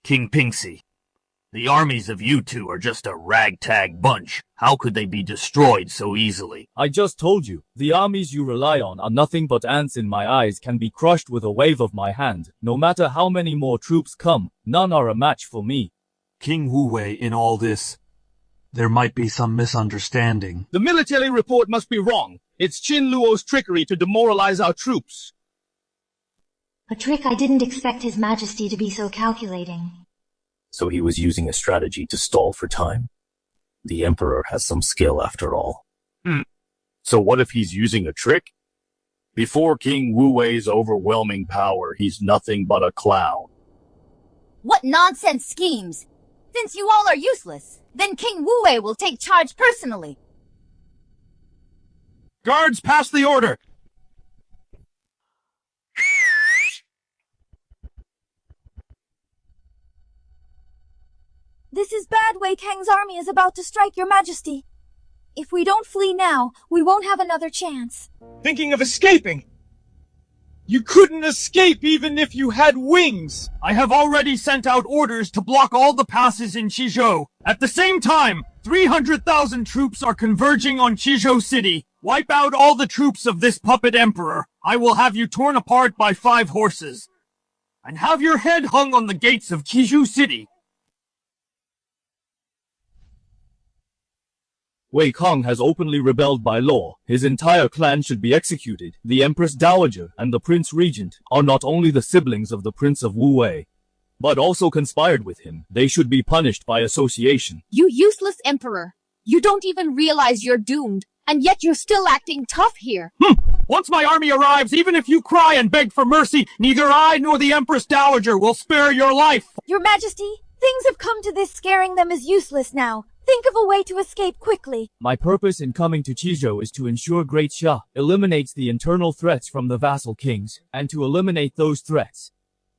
King Pingxi, The armies of you two are just a ragtag bunch. How could they be destroyed so easily? I just told you, the armies you rely on are nothing but ants in my eyes, can be crushed with a wave of my hand. No matter how many more troops come, none are a match for me. King Wu Wei, in all this, there might be some misunderstanding. The military report must be wrong. It's Qin Luo's trickery to demoralize our troops. A trick I didn't expect His Majesty to be so calculating. So he was using a strategy to stall for time. The Emperor has some skill after all. So what if he's using a trick? Before King Wu Wei's overwhelming power, he's nothing but a clown. What nonsense schemes! Since you all are useless, then King Wu Wei will take charge personally. Guards, pass the order! This is bad. Wei Kang's army is about to strike, Your Majesty. If we don't flee now, we won't have another chance. Thinking of escaping? You couldn't escape even if you had wings! I have already sent out orders to block all the passes in Qizhou. At the same time, 300,000 troops are converging on Qizhou City. Wipe out all the troops of this puppet emperor. I will have you torn apart by 5 horses. And have your head hung on the gates of Qizhou City. Wei Kang has openly rebelled by law. His entire clan should be executed. The Empress Dowager and the Prince Regent are not only the siblings of the Prince of Wu Wei, but also conspired with him. They should be punished by association. You useless emperor. You don't even realize you're doomed, and yet you're still acting tough here. Once my army arrives, even if you cry and beg for mercy, neither I nor the Empress Dowager will spare your life. Your Majesty, things have come to this. Scaring them is useless now. Think of a way to escape quickly. My purpose in coming to Qizhou is to ensure Great Xia eliminates the internal threats from the vassal kings, and to eliminate those threats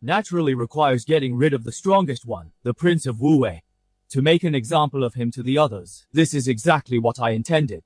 naturally requires getting rid of the strongest one, the Prince of Wu Wei, to make an example of him to the others. This is exactly what I intended.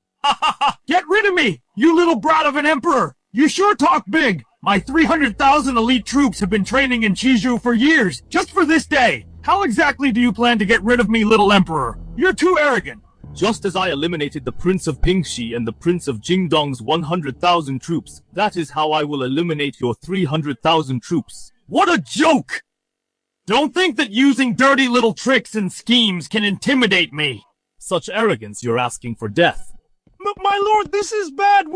Get rid of me, you little brat of an emperor! You sure talk big! My 300,000 elite troops have been training in Qizhou for years, just for this day! How exactly do you plan to get rid of me, little emperor? You're too arrogant! Just as I eliminated the Prince of Pingxi and the Prince of Jingdong's 100,000 troops, that is how I will eliminate your 300,000 troops. What a joke! Don't think that using dirty little tricks and schemes can intimidate me. Such arrogance, you're asking for death. My lord, this is bad.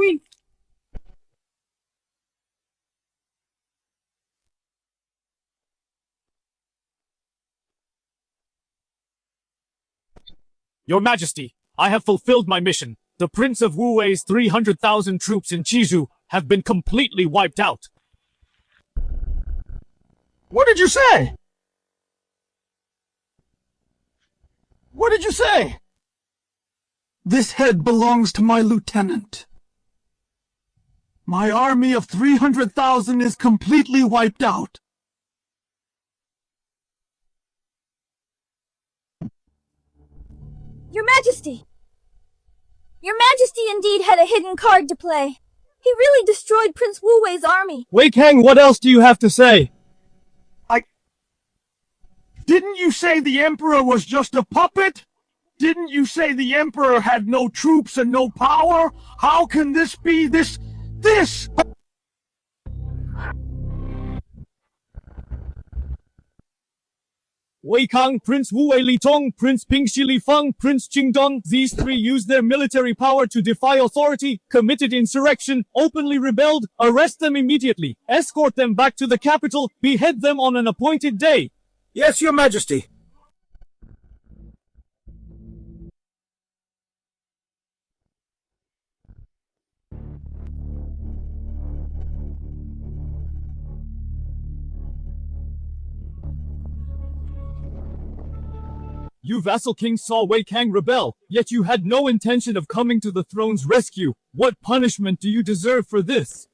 Your Majesty, I have fulfilled my mission. The Prince of Wu Wei's 300,000 troops in Qizhou have been completely wiped out. What did you say? What did you say? This head belongs to my lieutenant. My army of 300,000 is completely wiped out. Your Majesty! Your Majesty indeed had a hidden card to play. He really destroyed Prince Wu Wei's army. Wei Kang, what else do you have to say? Didn't you say the Emperor was just a puppet? Didn't you say the Emperor had no troops and no power? How can this be this? Wei Kang, Prince Wu Wei Li Tong, Prince Pingxi Li Feng, Prince Jingdong, these 3 used their military power to defy authority, committed insurrection, openly rebelled. Arrest them immediately, escort them back to the capital, behead them on an appointed day. Yes, Your Majesty. You vassal kings saw Wei Kang rebel, yet you had no intention of coming to the throne's rescue. What punishment do you deserve for this?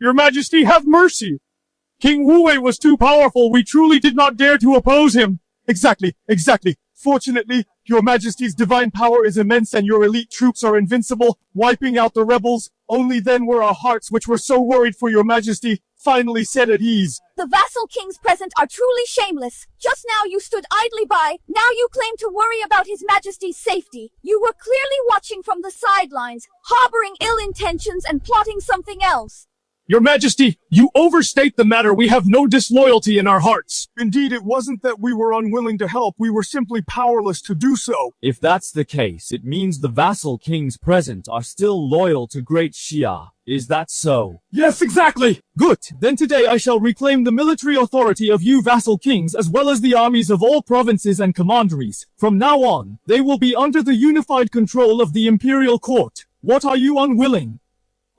Your Majesty, have mercy! King Wu Wei was too powerful. We truly did not dare to oppose him. Exactly. Fortunately, Your Majesty's divine power is immense and your elite troops are invincible, wiping out the rebels. Only then were our hearts, which were so worried for your majesty, finally set at ease. The vassal kings present are truly shameless. Just now you stood idly by, now you claim to worry about his majesty's safety. You were clearly watching from the sidelines, harboring ill intentions and plotting something else. Your majesty, you overstate the matter. We have no disloyalty in our hearts. Indeed, it wasn't that we were unwilling to help. We were simply powerless to do so. If that's the case, it means the vassal kings present are still loyal to Great Xia. Is that so? Yes, exactly. Good. Then today I shall reclaim the military authority of you vassal kings, as well as the armies of all provinces and commanderies. From now on, they will be under the unified control of the imperial court. What are you unwilling?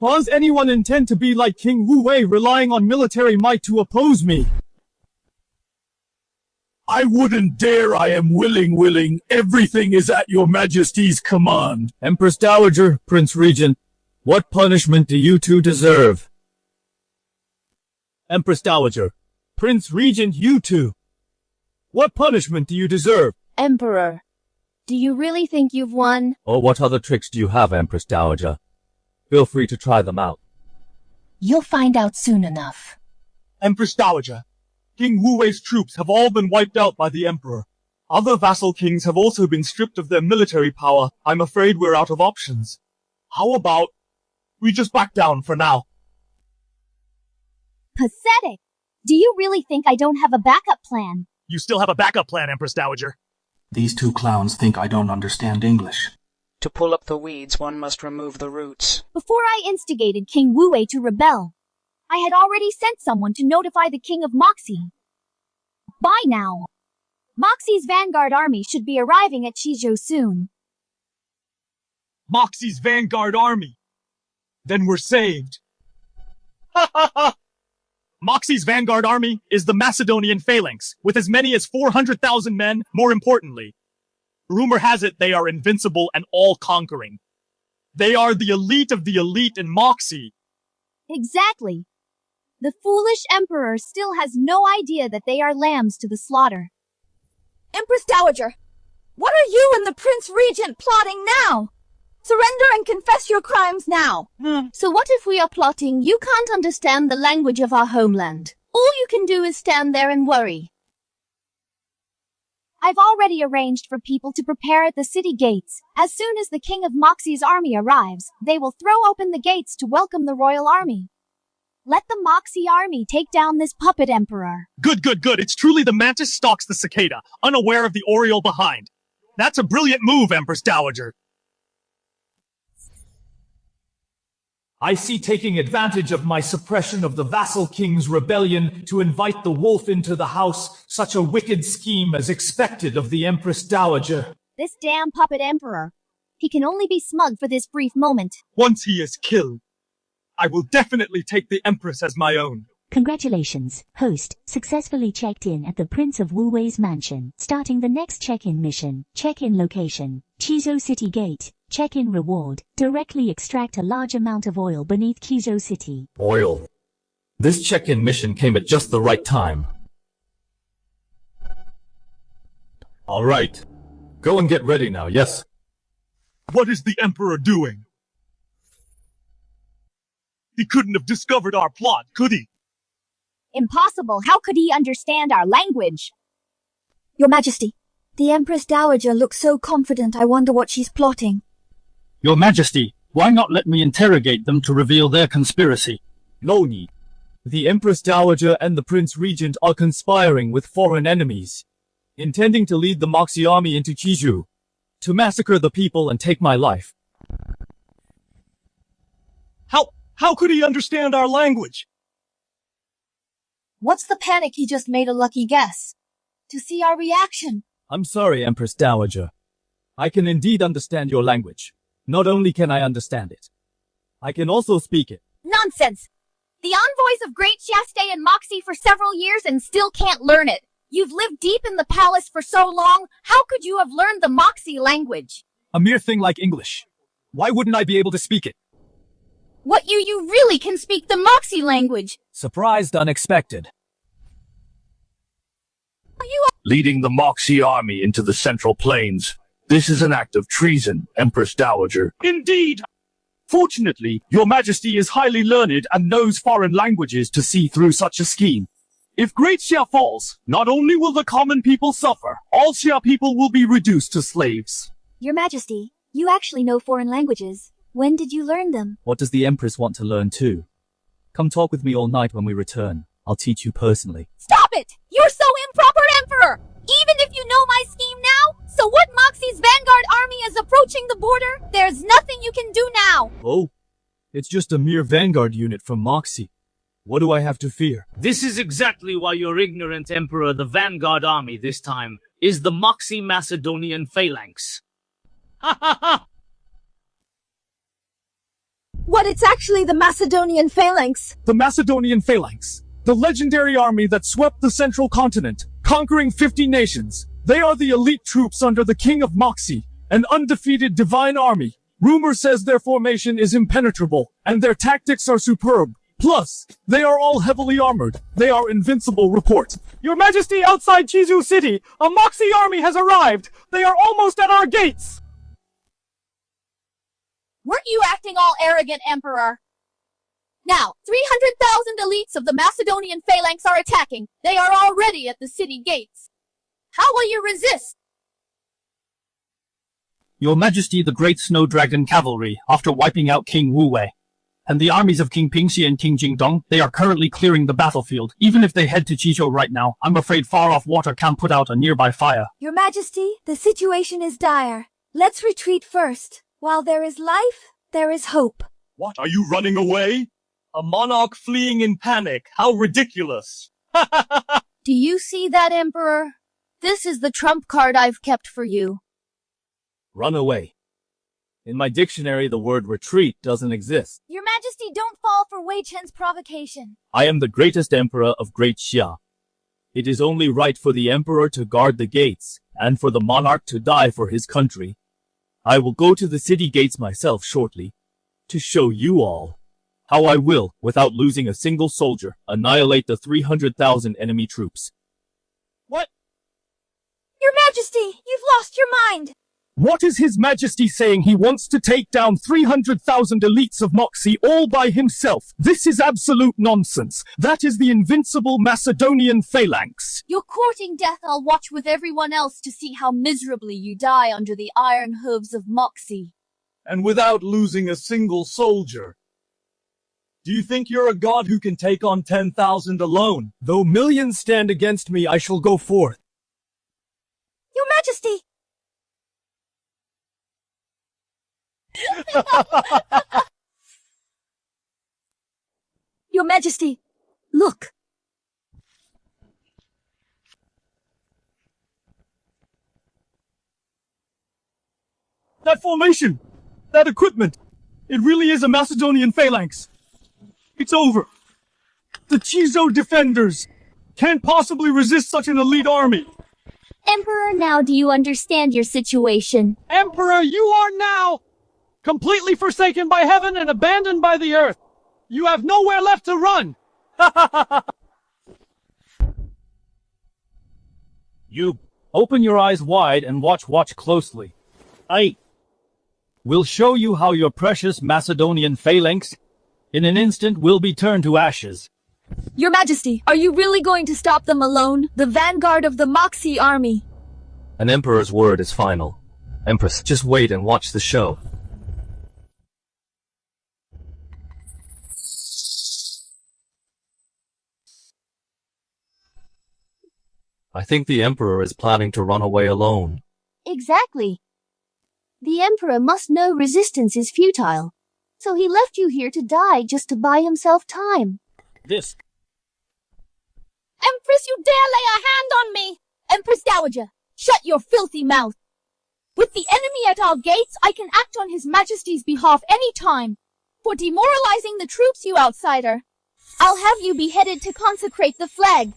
Does anyone intend to be like King Wu Wei, relying on military might to oppose me? I wouldn't dare. I am willing. Everything is at your majesty's command. Empress Dowager, Prince Regent, what punishment do you two deserve? Empress Dowager, Prince Regent, you two. What punishment do you deserve? Emperor, do you really think you've won? Or what other tricks do you have, Empress Dowager? Feel free to try them out. You'll find out soon enough. Empress Dowager, King Wu Wei's troops have all been wiped out by the Emperor. Other vassal kings have also been stripped of their military power. I'm afraid we're out of options. How about we just back down for now? Pathetic. Do you really think I don't have a backup plan? You still have a backup plan, Empress Dowager. These two clowns think I don't understand English. To pull up the weeds, one must remove the roots. Before I instigated King Wu Wei to rebel, I had already sent someone to notify the King of Moxie. By now, Moxie's vanguard army should be arriving at Qizhou soon. Moxie's vanguard army. Then we're saved. Ha ha ha! Moxie's vanguard army is the Macedonian phalanx, with as many as 400,000 men, more importantly. Rumor has it they are invincible and all-conquering. They are the elite of the elite in Moxie. Exactly. The foolish emperor still has no idea that they are lambs to the slaughter. Empress Dowager, what are you and the Prince Regent plotting now? Surrender and confess your crimes now. So what if we are plotting? You can't understand the language of our homeland. All you can do is stand there and worry. I've already arranged for people to prepare at the city gates. As soon as the King of Moxie's army arrives, they will throw open the gates to welcome the royal army. Let the Moxie army take down this puppet emperor. Good. It's truly the mantis stalks the cicada, unaware of the oriole behind. That's a brilliant move, Empress Dowager. I see taking advantage of my suppression of the vassal king's rebellion to invite the wolf into the house, such a wicked scheme as expected of the Empress Dowager. This damn puppet emperor. He can only be smug for this brief moment. Once he is killed, I will definitely take the Empress as my own. Congratulations, host, successfully checked in at the Prince of Wu Wei's mansion. Starting the next check-in mission. Check-in location, Qizhou City Gate. Check-in reward, directly extract a large amount of oil beneath Qizhou City. Oil. This check-in mission came at just the right time. All right. Go and get ready now, yes? What is the Emperor doing? He couldn't have discovered our plot, could he? Impossible. How could he understand our language? Your Majesty, the Empress Dowager looks so confident. I wonder what she's plotting. Your Majesty, why not let me interrogate them to reveal their conspiracy? No need. The Empress Dowager and the Prince Regent are conspiring with foreign enemies, intending to lead the Moxie army into Qizhou, to massacre the people and take my life. How could he understand our language? What's the panic? He just made a lucky guess. To see our reaction. I'm sorry, Empress Dowager. I can indeed understand your language. Not only can I understand it, I can also speak it. Nonsense! The envoys of Great Xia stay in Moxie for several years and still can't learn it. You've lived deep in the palace for so long, how could you have learned the Moxie language? A mere thing like English. Why wouldn't I be able to speak it? What, you really can speak the Moxie language? Surprised, unexpected. Leading the Moxie army into the Central Plains. This is an act of treason, Empress Dowager. Indeed! Fortunately, your majesty is highly learned and knows foreign languages to see through such a scheme. If Great Xia falls, not only will the common people suffer, all Xia people will be reduced to slaves. Your Majesty, you actually know foreign languages. When did you learn them? What does the Empress want to learn too? Come talk with me all night when we return. I'll teach you personally. Stop it! You're so improper, Emperor! Even if you know my scheme now, so what? Moxie's vanguard army is approaching the border. There's nothing you can do now. Oh, it's just a mere vanguard unit from Moxie. What do I have to fear? This is exactly why you're ignorant, Emperor. The vanguard army this time is the Moxie Macedonian phalanx. Ha ha ha! What? It's actually the Macedonian phalanx. The Macedonian phalanx, the legendary army that swept the central continent, conquering 50 nations. They are the elite troops under the King of Moxie, an undefeated divine army. Rumor says their formation is impenetrable, and their tactics are superb. Plus, they are all heavily armored. They are invincible. Report. Your Majesty, outside Qizhou City, a Moxie army has arrived. They are almost at our gates. Weren't you acting all arrogant, Emperor? Now, 300,000 elites of the Macedonian phalanx are attacking. They are already at the city gates. How will you resist? Your Majesty, the Great Snow Dragon Cavalry, after wiping out King Wu, and the armies of King Pingxi and King Jingdong, they are currently clearing the battlefield. Even if they head to Qizhou right now, I'm afraid far-off water can't put out a nearby fire. Your Majesty, the situation is dire. Let's retreat first. While there is life, there is hope. What, are you running away? A monarch fleeing in panic. How ridiculous. Do you see that, Emperor? This is the trump card I've kept for you. Run away. In my dictionary, the word retreat doesn't exist. Your Majesty, don't fall for Wei Chen's provocation. I am the greatest emperor of Great Xia. It is only right for the emperor to guard the gates, and for the monarch to die for his country. I will go to the city gates myself shortly, to show you all how I will, without losing a single soldier, annihilate the 300,000 enemy troops. What? Your Majesty, you've lost your mind. What is His Majesty saying? He wants to take down 300,000 elites of Moxie all by himself. This is absolute nonsense. That is the invincible Macedonian phalanx. You're courting death. I'll watch with everyone else to see how miserably you die under the iron hooves of Moxie. And without losing a single soldier. Do you think you're a god who can take on 10,000 alone? Though millions stand against me, I shall go forth. Your Majesty! Your Majesty, look. That formation! That equipment! It really is a Macedonian phalanx! It's over! The Qizhou defenders can't possibly resist such an elite army! Emperor, now do you understand your situation? Emperor, you are now completely forsaken by heaven and abandoned by the earth. You have nowhere left to run. You open your eyes wide and watch closely. I will show you how your precious Macedonian phalanx in an instant will be turned to ashes. Your Majesty, are you really going to stop them alone? The vanguard of the Moxie army. An emperor's word is final. Empress, just wait and watch the show. I think the emperor is planning to run away alone. Exactly. The Emperor must know resistance is futile. So he left you here to die just to buy himself time. This. Empress, you dare lay a hand on me! Empress Dowager, shut your filthy mouth. With the enemy at our gates, I can act on His Majesty's behalf any time. For demoralizing the troops, you outsider. I'll have you beheaded to consecrate the flag.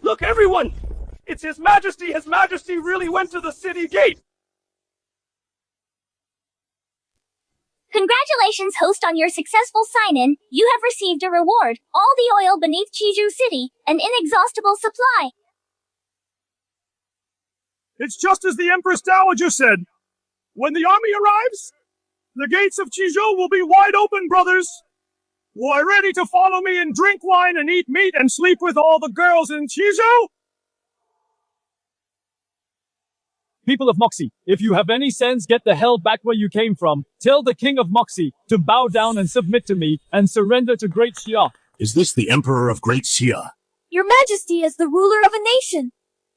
Look, everyone! It's His Majesty! His Majesty really went to the city gate! Congratulations, host, on your successful sign-in. You have received a reward, all the oil beneath Qizhou City, an inexhaustible supply. It's just as the Empress Dowager said. When the army arrives, the gates of Qizhou will be wide open, brothers. You are ready to follow me and drink wine and eat meat and sleep with all the girls in Qizhou? People of Moxie, if you have any sense, get the hell back where you came from. Tell the king of Moxie to bow down and submit to me and surrender to Great Xia. Is this the Emperor of Great Xia? Your Majesty, as the ruler of a nation,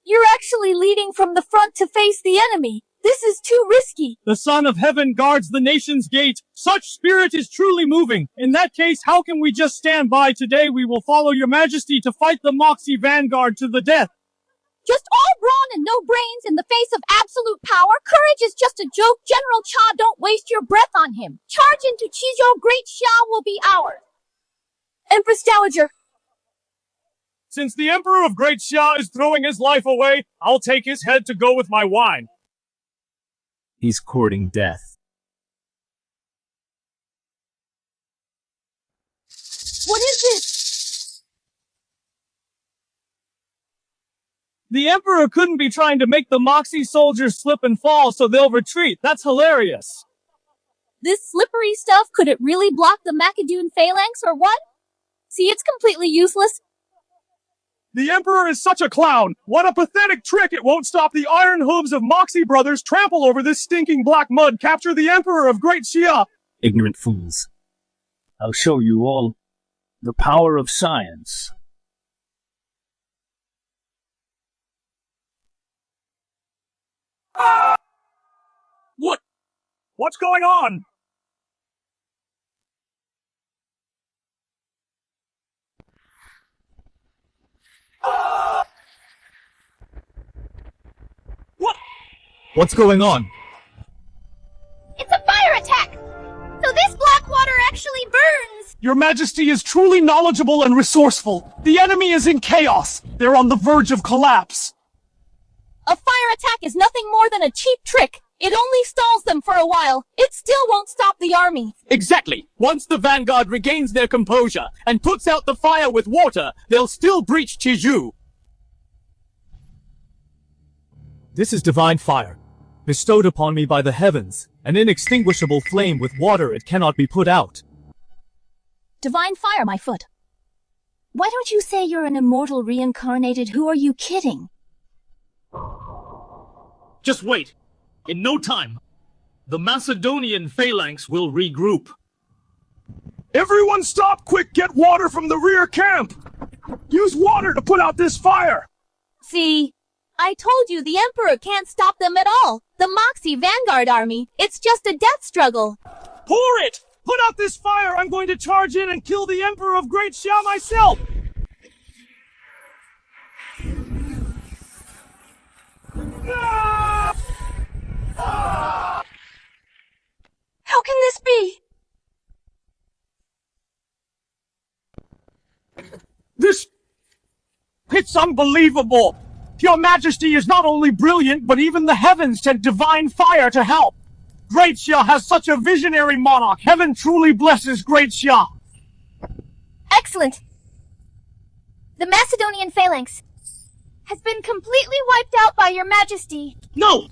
you're actually leading from the front to face the enemy. This is too risky. The Son of Heaven guards the nation's gate. Such spirit is truly moving. In that case, how can we just stand by? Today we will follow your Majesty to fight the Moxie vanguard to the death. Just all brawn and no brains in the face of absolute power? Courage is just a joke. General Cha, don't waste your breath on him. Charge into Qizhou. Great Xia will be ours. Empress Dowager. Since the Emperor of Great Xia is throwing his life away, I'll take his head to go with my wine. He's courting death. What is this? The Emperor couldn't be trying to make the Moxie soldiers slip and fall so they'll retreat. That's hilarious. This slippery stuff, could it really block the Macadoon phalanx or what? See, it's completely useless. The Emperor is such a clown. What a pathetic trick. It won't stop the iron hooves of Moxie brothers. Trample over this stinking black mud. Capture the Emperor of Great Xia. Ignorant fools. I'll show you all the power of science. What? What's going on? What? What's going on? It's a fire attack! So this black water actually burns! Your Majesty is truly knowledgeable and resourceful. The enemy is in chaos. They're on the verge of collapse. A fire attack is nothing more than a cheap trick. It only stalls them for a while. It still won't stop the army. Exactly. Once the vanguard regains their composure and puts out the fire with water, they'll still breach Qizhou. This is divine fire, bestowed upon me by the heavens, an inextinguishable flame with water it cannot be put out. Divine fire, my foot. Why don't you say you're an immortal reincarnated? Who are you kidding? Just wait. In no time, the Macedonian phalanx will regroup. Everyone stop! Quick, get water from the rear camp! Use water to put out this fire! See, I told you the Emperor can't stop them at all. The Moxie vanguard army, it's just a death struggle. Pour it! Put out this fire! I'm going to charge in and kill the Emperor of Great Xia myself! How can this be? It's unbelievable! Your Majesty is not only brilliant, but even the heavens sent divine fire to help! Great Xia has such a visionary monarch! Heaven truly blesses Great Xia! Excellent! The Macedonian phalanx has been completely wiped out by your Majesty. No!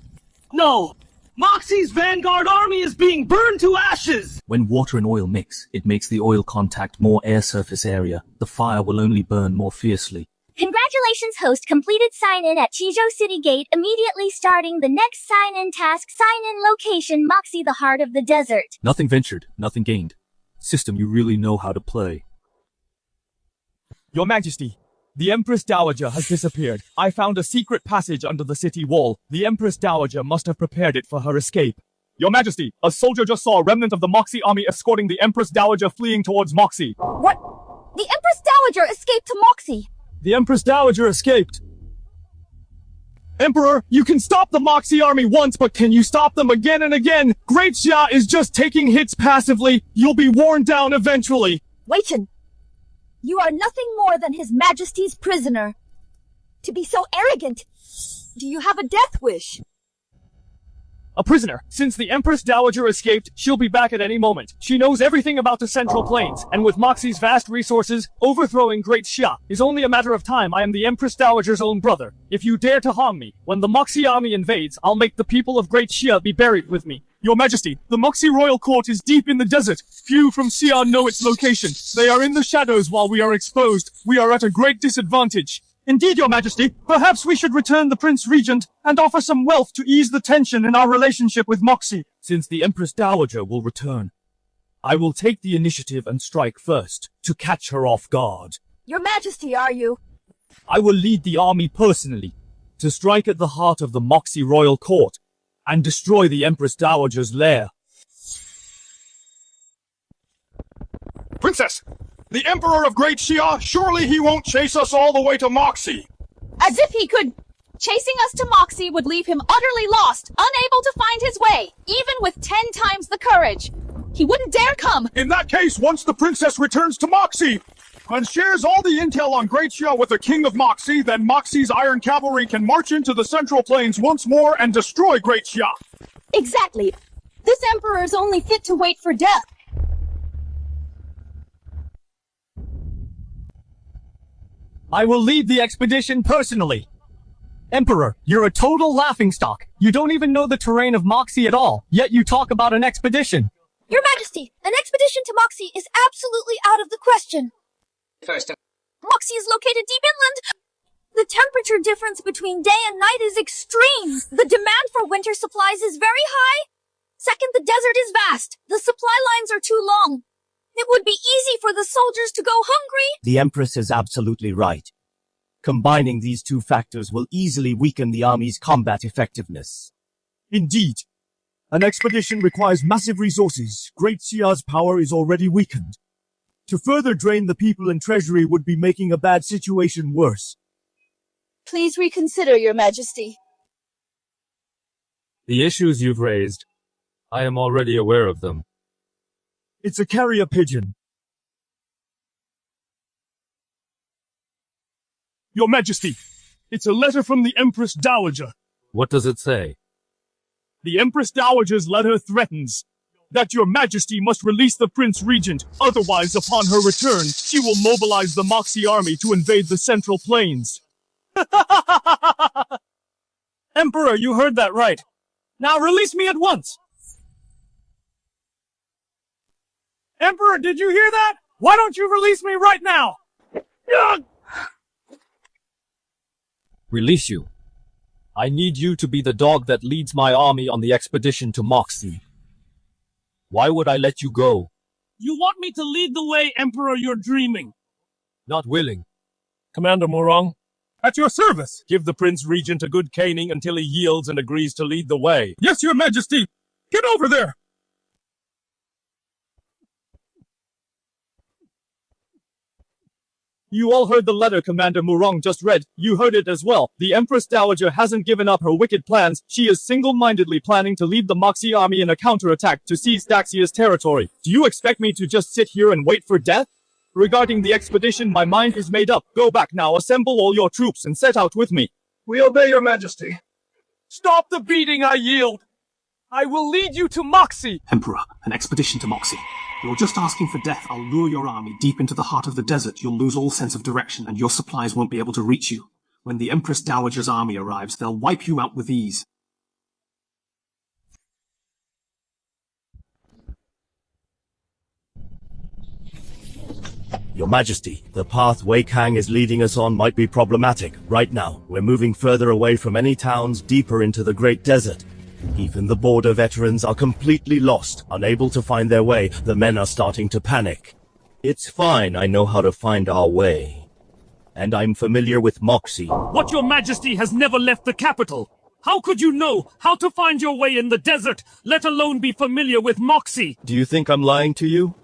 No! Moxie's vanguard army is being burned to ashes! When water and oil mix, it makes the oil contact more air surface area. The fire will only burn more fiercely. Congratulations, host. Completed sign-in at Qizhou City Gate. Immediately starting the next sign-in task. Sign-in location, Moxie, the heart of the desert. Nothing ventured, nothing gained. System, you really know how to play. Your Majesty, the Empress Dowager has disappeared. I found a secret passage under the city wall. The Empress Dowager must have prepared it for her escape. Your Majesty, a soldier just saw a remnant of the Moxie army escorting the Empress Dowager fleeing towards Moxie. What? The Empress Dowager escaped to Moxie. The Empress Dowager escaped. Emperor, you can stop the Moxie army once, but can you stop them again and again? Great Xia is just taking hits passively. You'll be worn down eventually. Wei Chen, you are nothing more than His Majesty's prisoner. To be so arrogant, do you have a death wish? A prisoner. Since the Empress Dowager escaped, she'll be back at any moment. She knows everything about the Central Plains, and with Moxie's vast resources, overthrowing Great Xia is only a matter of time. I am the Empress Dowager's own brother. If you dare to harm me, when the Moxie army invades, I'll make the people of Great Xia be buried with me. Your Majesty, the Moxie royal court is deep in the desert. Few from Xia know its location. They are in the shadows while we are exposed. We are at a great disadvantage. Indeed, Your Majesty, perhaps we should return the Prince Regent and offer some wealth to ease the tension in our relationship with Moxie. Since the Empress Dowager will return, I will take the initiative and strike first, to catch her off guard. Your Majesty, are you? I will lead the army personally, to strike at the heart of the Moxie royal court, and destroy the Empress Dowager's lair. Princess! The Emperor of Great Xia, surely he won't chase us all the way to Moxie! As if he could! Chasing us to Moxie would leave him utterly lost, unable to find his way, even with 10 times the courage. He wouldn't dare come! In that case, once the princess returns to Moxie, and shares all the intel on Great Xia with the King of Moxie, then Moxie's Iron Cavalry can march into the Central Plains once more and destroy Great Xia! Exactly! This Emperor's only fit to wait for death. I will lead the expedition personally. Emperor, you're a total laughingstock. You don't even know the terrain of Moxie at all, yet you talk about an expedition. Your Majesty, an expedition to Moxie is absolutely out of the question. Moxie is located deep inland. The temperature difference between day and night is extreme. The demand for winter supplies is very high. Second, the desert is vast. The supply lines are too long. It would be easy for the soldiers to go hungry. The Empress is absolutely right. Combining these two factors will easily weaken the army's combat effectiveness. Indeed. An expedition requires massive resources. Great Xia's power is already weakened. To further drain the people and treasury would be making a bad situation worse. Please reconsider, Your Majesty. The issues you've raised, I am already aware of them. It's a carrier pigeon. Your Majesty, it's a letter from the Empress Dowager. What does it say? The Empress Dowager's letter threatens that Your Majesty must release the Prince Regent, otherwise upon her return, she will mobilize the Moxie army to invade the Central Plains. Emperor, you heard that right. Now release me at once. Emperor, did you hear that? Why don't you release me right now? Release you. I need you to be the dog that leads my army on the expedition to Moxie. Why would I let you go? You want me to lead the way, Emperor, you're dreaming. Not willing. Commander Murong, at your service. give the Prince Regent a good caning until he yields and agrees to lead the way. Yes, Your Majesty. Get over there. You all heard the letter Commander Murong just read. You heard it as well. The Empress Dowager hasn't given up her wicked plans. She is single-mindedly planning to lead the Moxie army in a counterattack to seize Daxia's territory. Do you expect me to just sit here and wait for death? Regarding the expedition, my mind is made up. Go back now, assemble all your troops, and set out with me. We obey Your Majesty. Stop the beating, I yield. I will lead you to Moxie. Emperor, an expedition to Moxie. You're just asking for death. I'll lure your army deep into the heart of the desert. You'll lose all sense of direction, and your supplies won't be able to reach you. When the Empress Dowager's army arrives, they'll wipe you out with ease. Your Majesty, the path Wei Kang is leading us on might be problematic. Right now, we're moving further away from any towns, deeper into the Great Desert. Even the border veterans are completely lost, unable to find their way. The men are starting to panic. It's fine, I know how to find our way. And I'm familiar with Moxie. What Your Majesty has never left the capital. How could you know how to find your way in the desert, let alone be familiar with Moxie? Do you think I'm lying to you?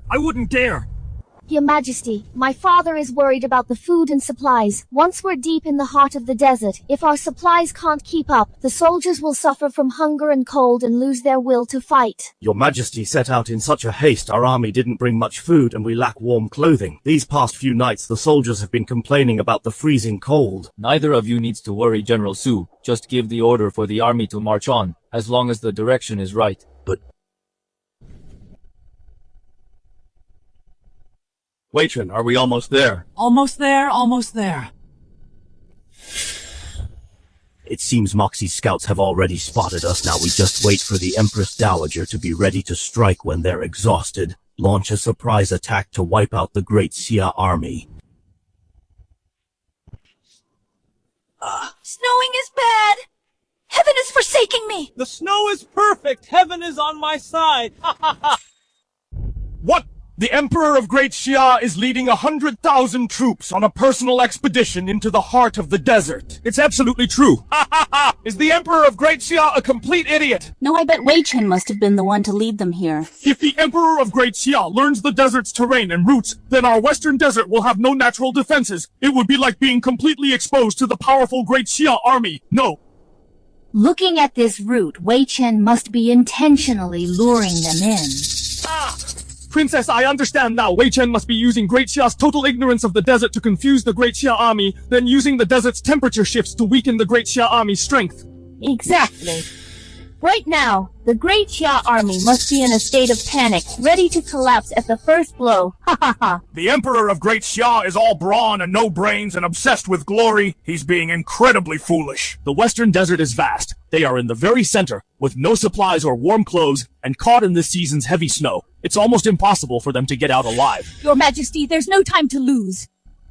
I wouldn't dare. Your Majesty, my father is worried about the food and supplies. Once we're deep in the heart of the desert, if our supplies can't keep up, the soldiers will suffer from hunger and cold and lose their will to fight. Your Majesty set out in such a haste our army didn't bring much food and we lack warm clothing. These past few nights the soldiers have been complaining about the freezing cold. Neither of you needs to worry, General Su. Just give the order for the army to march on, as long as the direction is right. But Wei Chen, are we almost there? Almost there, almost there. it seems Moxie's scouts have already spotted us. Now we just wait for the Empress Dowager to be ready to strike when they're exhausted. Launch a surprise attack to wipe out the Great Xia army. Snowing is bad. Heaven is forsaking me. The snow is perfect. Heaven is on my side. Ha ha ha. What? The Emperor of Great Xia is leading 100,000 troops on a personal expedition into the heart of the desert. It's absolutely true. Ha ha ha! Is the Emperor of Great Xia a complete idiot? No, I bet Wei Chen must have been the one to lead them here. If the Emperor of Great Xia learns the desert's terrain and routes, then our western desert will have no natural defenses. It would be like being completely exposed to the powerful Great Xia army. No. Looking at this route, Wei Chen must be intentionally luring them in. Princess, I understand now. Wei Chen must be using Great Xia's total ignorance of the desert to confuse the Great Xia army, then using the desert's temperature shifts to weaken the Great Xia army's strength. Exactly. Right now, the Great Xia army must be in a state of panic, ready to collapse at the first blow. Ha ha ha. The Emperor of Great Xia is all brawn and no brains and obsessed with glory. He's being incredibly foolish. The western desert is vast. They are in the very center, with no supplies or warm clothes, and caught in this season's heavy snow. It's almost impossible for them to get out alive. Your Majesty, there's no time to lose.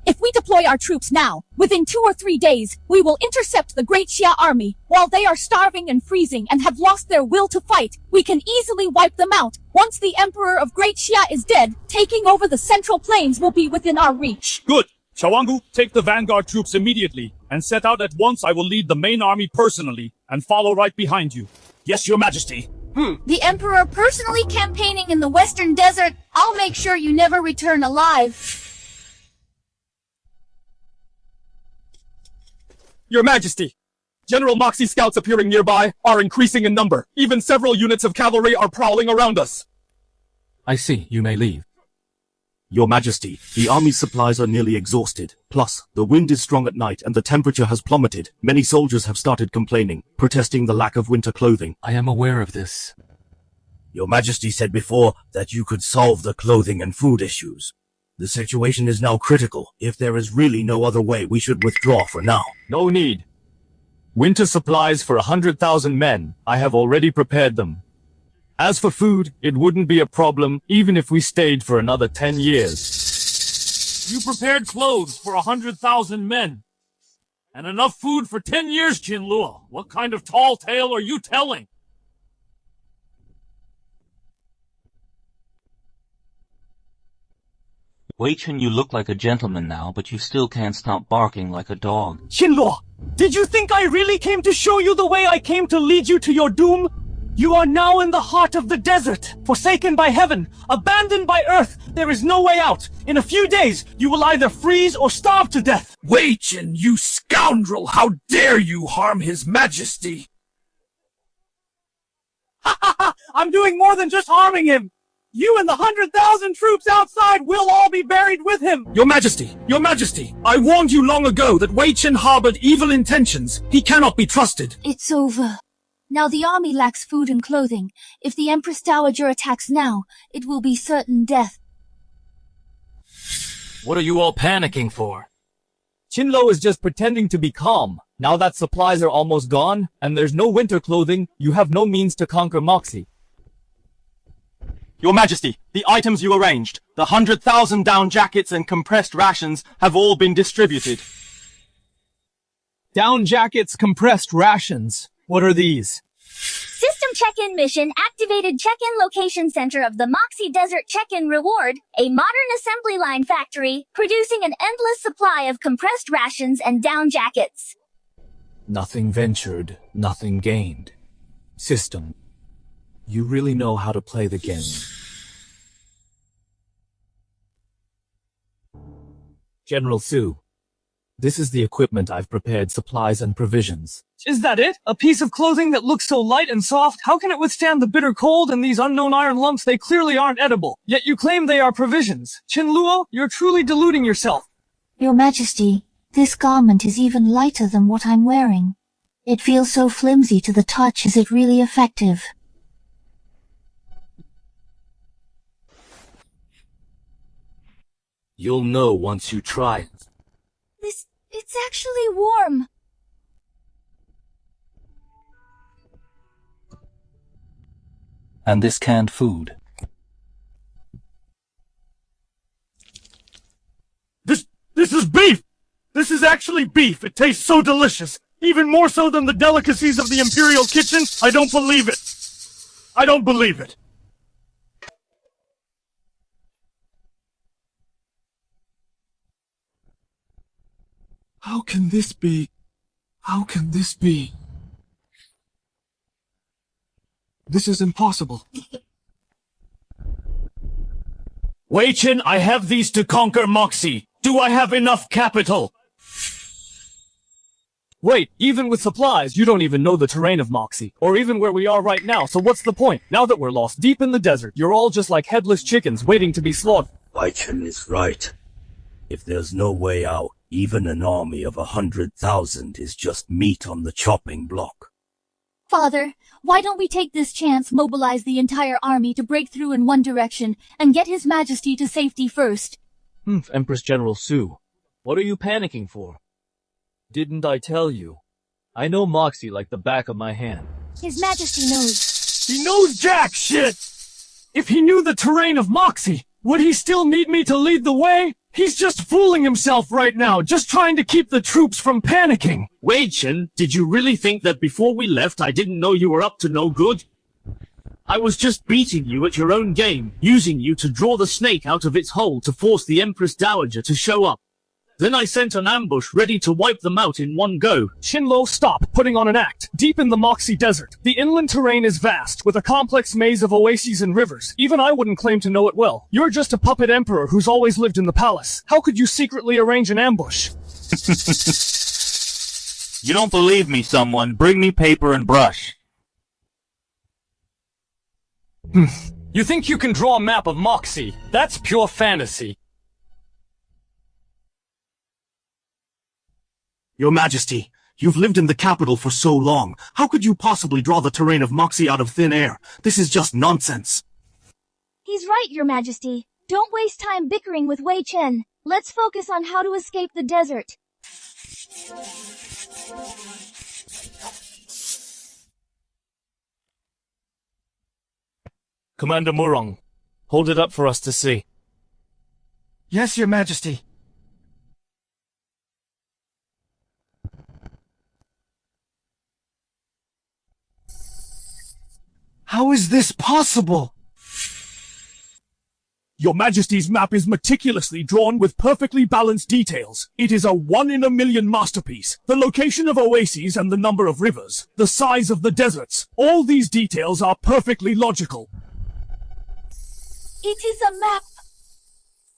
If we deploy our troops now, within 2 or 3 days, we will intercept the Great Xia army. While they are starving and freezing and have lost their will to fight, we can easily wipe them out. Once the Emperor of Great Xia is dead, taking over the central plains will be within our reach. Good. Shawangu, take the vanguard troops immediately, and set out at once. I will lead the main army personally, and follow right behind you. Yes, Your Majesty. The Emperor personally campaigning in the western desert. I'll make sure you never return alive. Your Majesty, General Moxie scouts appearing nearby are increasing in number. Even several units of cavalry are prowling around us. I see. You may leave. Your Majesty, the army's supplies are nearly exhausted. Plus, the wind is strong at night and the temperature has plummeted. Many soldiers have started complaining, protesting the lack of winter clothing. I am aware of this. Your Majesty said before that you could solve the clothing and food issues. The situation is now critical. If there is really no other way, we should withdraw for now. No need. Winter supplies for 100,000 men. I have already prepared them. As for food, it wouldn't be a problem even if we stayed for another 10 years. You prepared clothes for 100,000 men. And enough food for 10 years, Qin Luo. What kind of tall tale are you telling? Wei Chen, you look like a gentleman now, but you still can't stop barking like a dog. Qin Luo, did you think I really came to show you the way I came to lead you to your doom? You are now in the heart of the desert, forsaken by heaven, abandoned by earth. There is no way out. In a few days, you will either freeze or starve to death. Wei Chen, you scoundrel! How dare you harm His Majesty? Ha ha ha! I'm doing more than just harming him. You and the 100,000 troops outside will all be buried with him. Your Majesty, I warned you long ago that Wei Chen harbored evil intentions. He cannot be trusted. It's over. Now the army lacks food and clothing. If the Empress Dowager attacks now, it will be certain death. What are you all panicking for? Qin Luo is just pretending to be calm. Now that supplies are almost gone, and there's no winter clothing, you have no means to conquer Moxie. Your Majesty, the items you arranged, the 100,000 down jackets and compressed rations have all been distributed. Down jackets, compressed rations. What are these? System check-in mission activated. Check-in location center of the Moxie Desert check-in reward, a modern assembly line factory, producing an endless supply of compressed rations and down jackets. Nothing ventured, nothing gained. System. You really know how to play the game. General Su, this is the equipment I've prepared, supplies and provisions. Is that it? A piece of clothing that looks so light and soft? How can it withstand the bitter cold and these unknown iron lumps? They clearly aren't edible. Yet you claim they are provisions. Qin Luo, you're truly deluding yourself. Your Majesty, this garment is even lighter than what I'm wearing. It feels so flimsy to the touch. Is it really effective? You'll know once you try it. It's actually warm. And this canned food. This is beef! This is actually beef. It tastes so delicious. Even more so than the delicacies of the Imperial kitchen. I don't believe it. I don't believe it. How can this be? How can this be? This is impossible. Wei Qin, I have these to conquer Moxie. Do I have enough capital? Wait, even with supplies, you don't even know the terrain of Moxie, or even where we are right now, so what's the point? Now that we're lost deep in the desert, you're all just like headless chickens waiting to be slaughtered. Wei Qin is right. If there's no way out, even an army of 100,000 is just meat on the chopping block. Father, why don't we take this chance, mobilize the entire army to break through in one direction, and get His Majesty to safety first? Empress General Su, what are you panicking for? Didn't I tell you? I know Moxie like the back of my hand. His Majesty knows. He knows jack shit! If he knew the terrain of Moxie, would he still need me to lead the way? He's just fooling himself right now, just trying to keep the troops from panicking. Wei Qin, did you really think that before we left I didn't know you were up to no good? I was just beating you at your own game, using you to draw the snake out of its hole to force the Empress Dowager to show up. Then I sent an ambush ready to wipe them out in one go. Qin Luo, stop putting on an act. Deep in the Moxie Desert, the inland terrain is vast, with a complex maze of oases and rivers. Even I wouldn't claim to know it well. You're just a puppet emperor who's always lived in the palace. How could you secretly arrange an ambush? You don't believe me, someone? Bring me paper and brush. You think you can draw a map of Moxie? That's pure fantasy. Your Majesty, you've lived in the capital for so long. How could you possibly draw the terrain of Moxie out of thin air? This is just nonsense. He's right, Your Majesty. Don't waste time bickering with Wei Qin. Let's focus on how to escape the desert. Commander Murong, hold it up for us to see. Yes, Your Majesty. How is this possible? Your Majesty's map is meticulously drawn with perfectly balanced details. It is a 1-in-a-million masterpiece. The location of oases and the number of rivers, the size of the deserts, all these details are perfectly logical. It is a map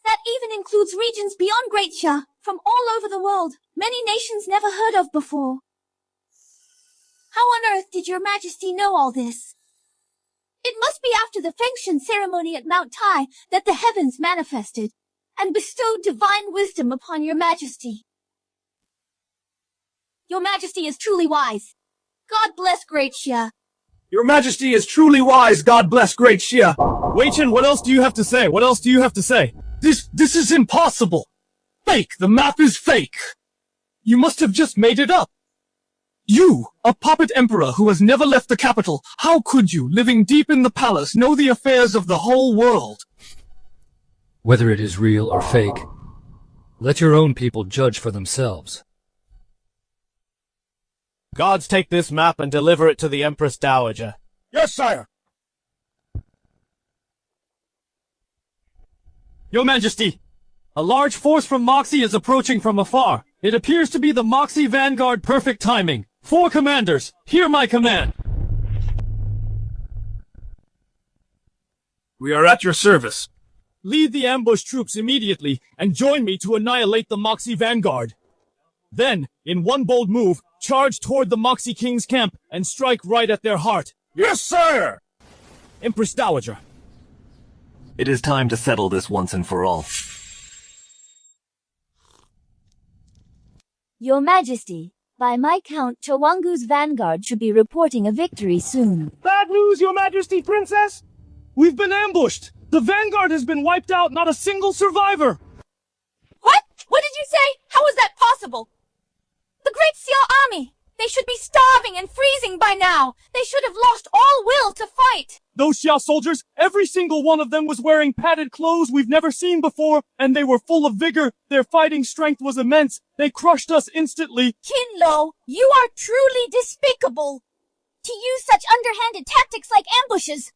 that even includes regions beyond Great Xia, from all over the world, many nations never heard of before. How on earth did Your Majesty know all this? It must be after the Fengshen ceremony at Mount Tai that the heavens manifested and bestowed divine wisdom upon Your Majesty. Your Majesty is truly wise. God bless Great Xia. Your Majesty is truly wise. God bless Great Xia. Wei Qin, what else do you have to say? What else do you have to say? This is impossible. Fake. The map is fake. You must have just made it up. You, a puppet emperor who has never left the capital, how could you, living deep in the palace, know the affairs of the whole world? Whether it is real or fake, let your own people judge for themselves. Gods, take this map and deliver it to the Empress Dowager. Yes, sire. Your Majesty, a large force from Moxie is approaching from afar. It appears to be the Moxie Vanguard. Perfect timing. 4 commanders, hear my command. We are at your service. lead the ambush troops immediately and join me to annihilate the Moxie vanguard. Then, in one bold move, charge toward the Moxie King's camp and strike right at their heart. Yes, sir! Empress Dowager. It is time to settle this once and for all. Your Majesty, by my count, Chawangu's vanguard should be reporting a victory soon. Bad news, Your Majesty, Princess! We've been ambushed! The vanguard has been wiped out, not a single survivor! What? What did you say? How is that possible? The Great Xia army! They should be starving and freezing by now! They should have lost all will to fight! Those Xia soldiers, every single one of them was wearing padded clothes we've never seen before, and they were full of vigor. Their fighting strength was immense. They crushed us instantly. Qin Luo, you are truly despicable! To use such underhanded tactics like ambushes!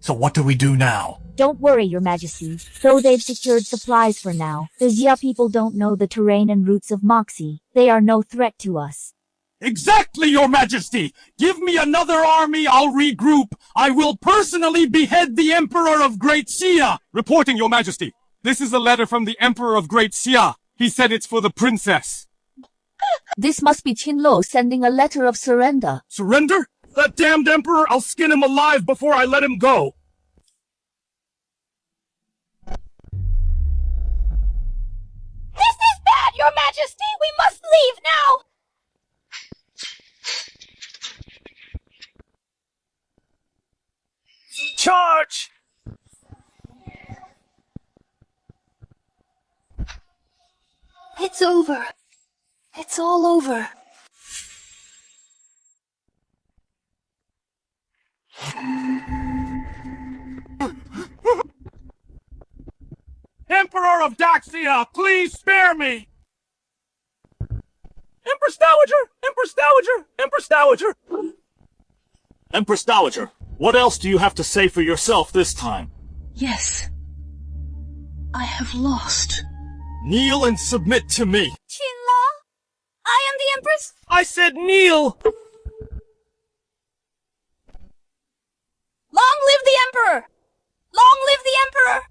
So what do we do now? Don't worry, Your Majesty. Though they've secured supplies for now, the Xia people don't know the terrain and routes of Moxie. They are no threat to us. Exactly, Your Majesty! Give me another army, I'll regroup. I will personally behead the Emperor of Great Xia! Reporting, Your Majesty. This is a letter from the Emperor of Great Xia. He said it's for the princess. This must be Qin Luo sending a letter of surrender. Surrender? That damned Emperor, I'll skin him alive before I let him go! This is bad, Your Majesty! We must leave now! Charge! It's over. It's all over. Emperor of Daxia, please spare me! Empress Dowager! Empress Dowager! Empress Dowager! Empress Dowager, what else do you have to say for yourself this time? Yes. I have lost. Kneel and submit to me. Qin Luo? I am the Empress? I said kneel! Long live the Emperor! Long live the Emperor!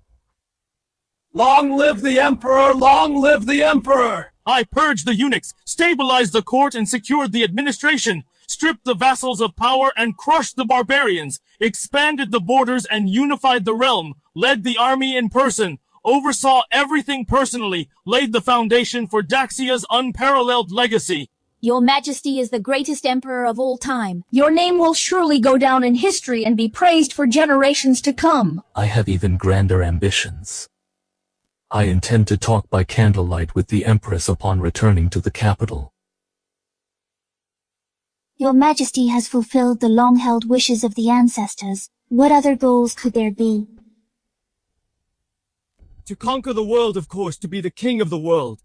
Long live the Emperor! Long live the Emperor! I purged the eunuchs, stabilized the court and secured the administration, stripped the vassals of power and crushed the barbarians, expanded the borders and unified the realm, led the army in person, oversaw everything personally, laid the foundation for Daxia's unparalleled legacy. Your Majesty is the greatest emperor of all time. Your name will surely go down in history and be praised for generations to come. I have even grander ambitions. I intend to talk by candlelight with the Empress upon returning to the capital. Your Majesty has fulfilled the long-held wishes of the ancestors. What other goals could there be? To conquer the world, of course, to be the king of the world.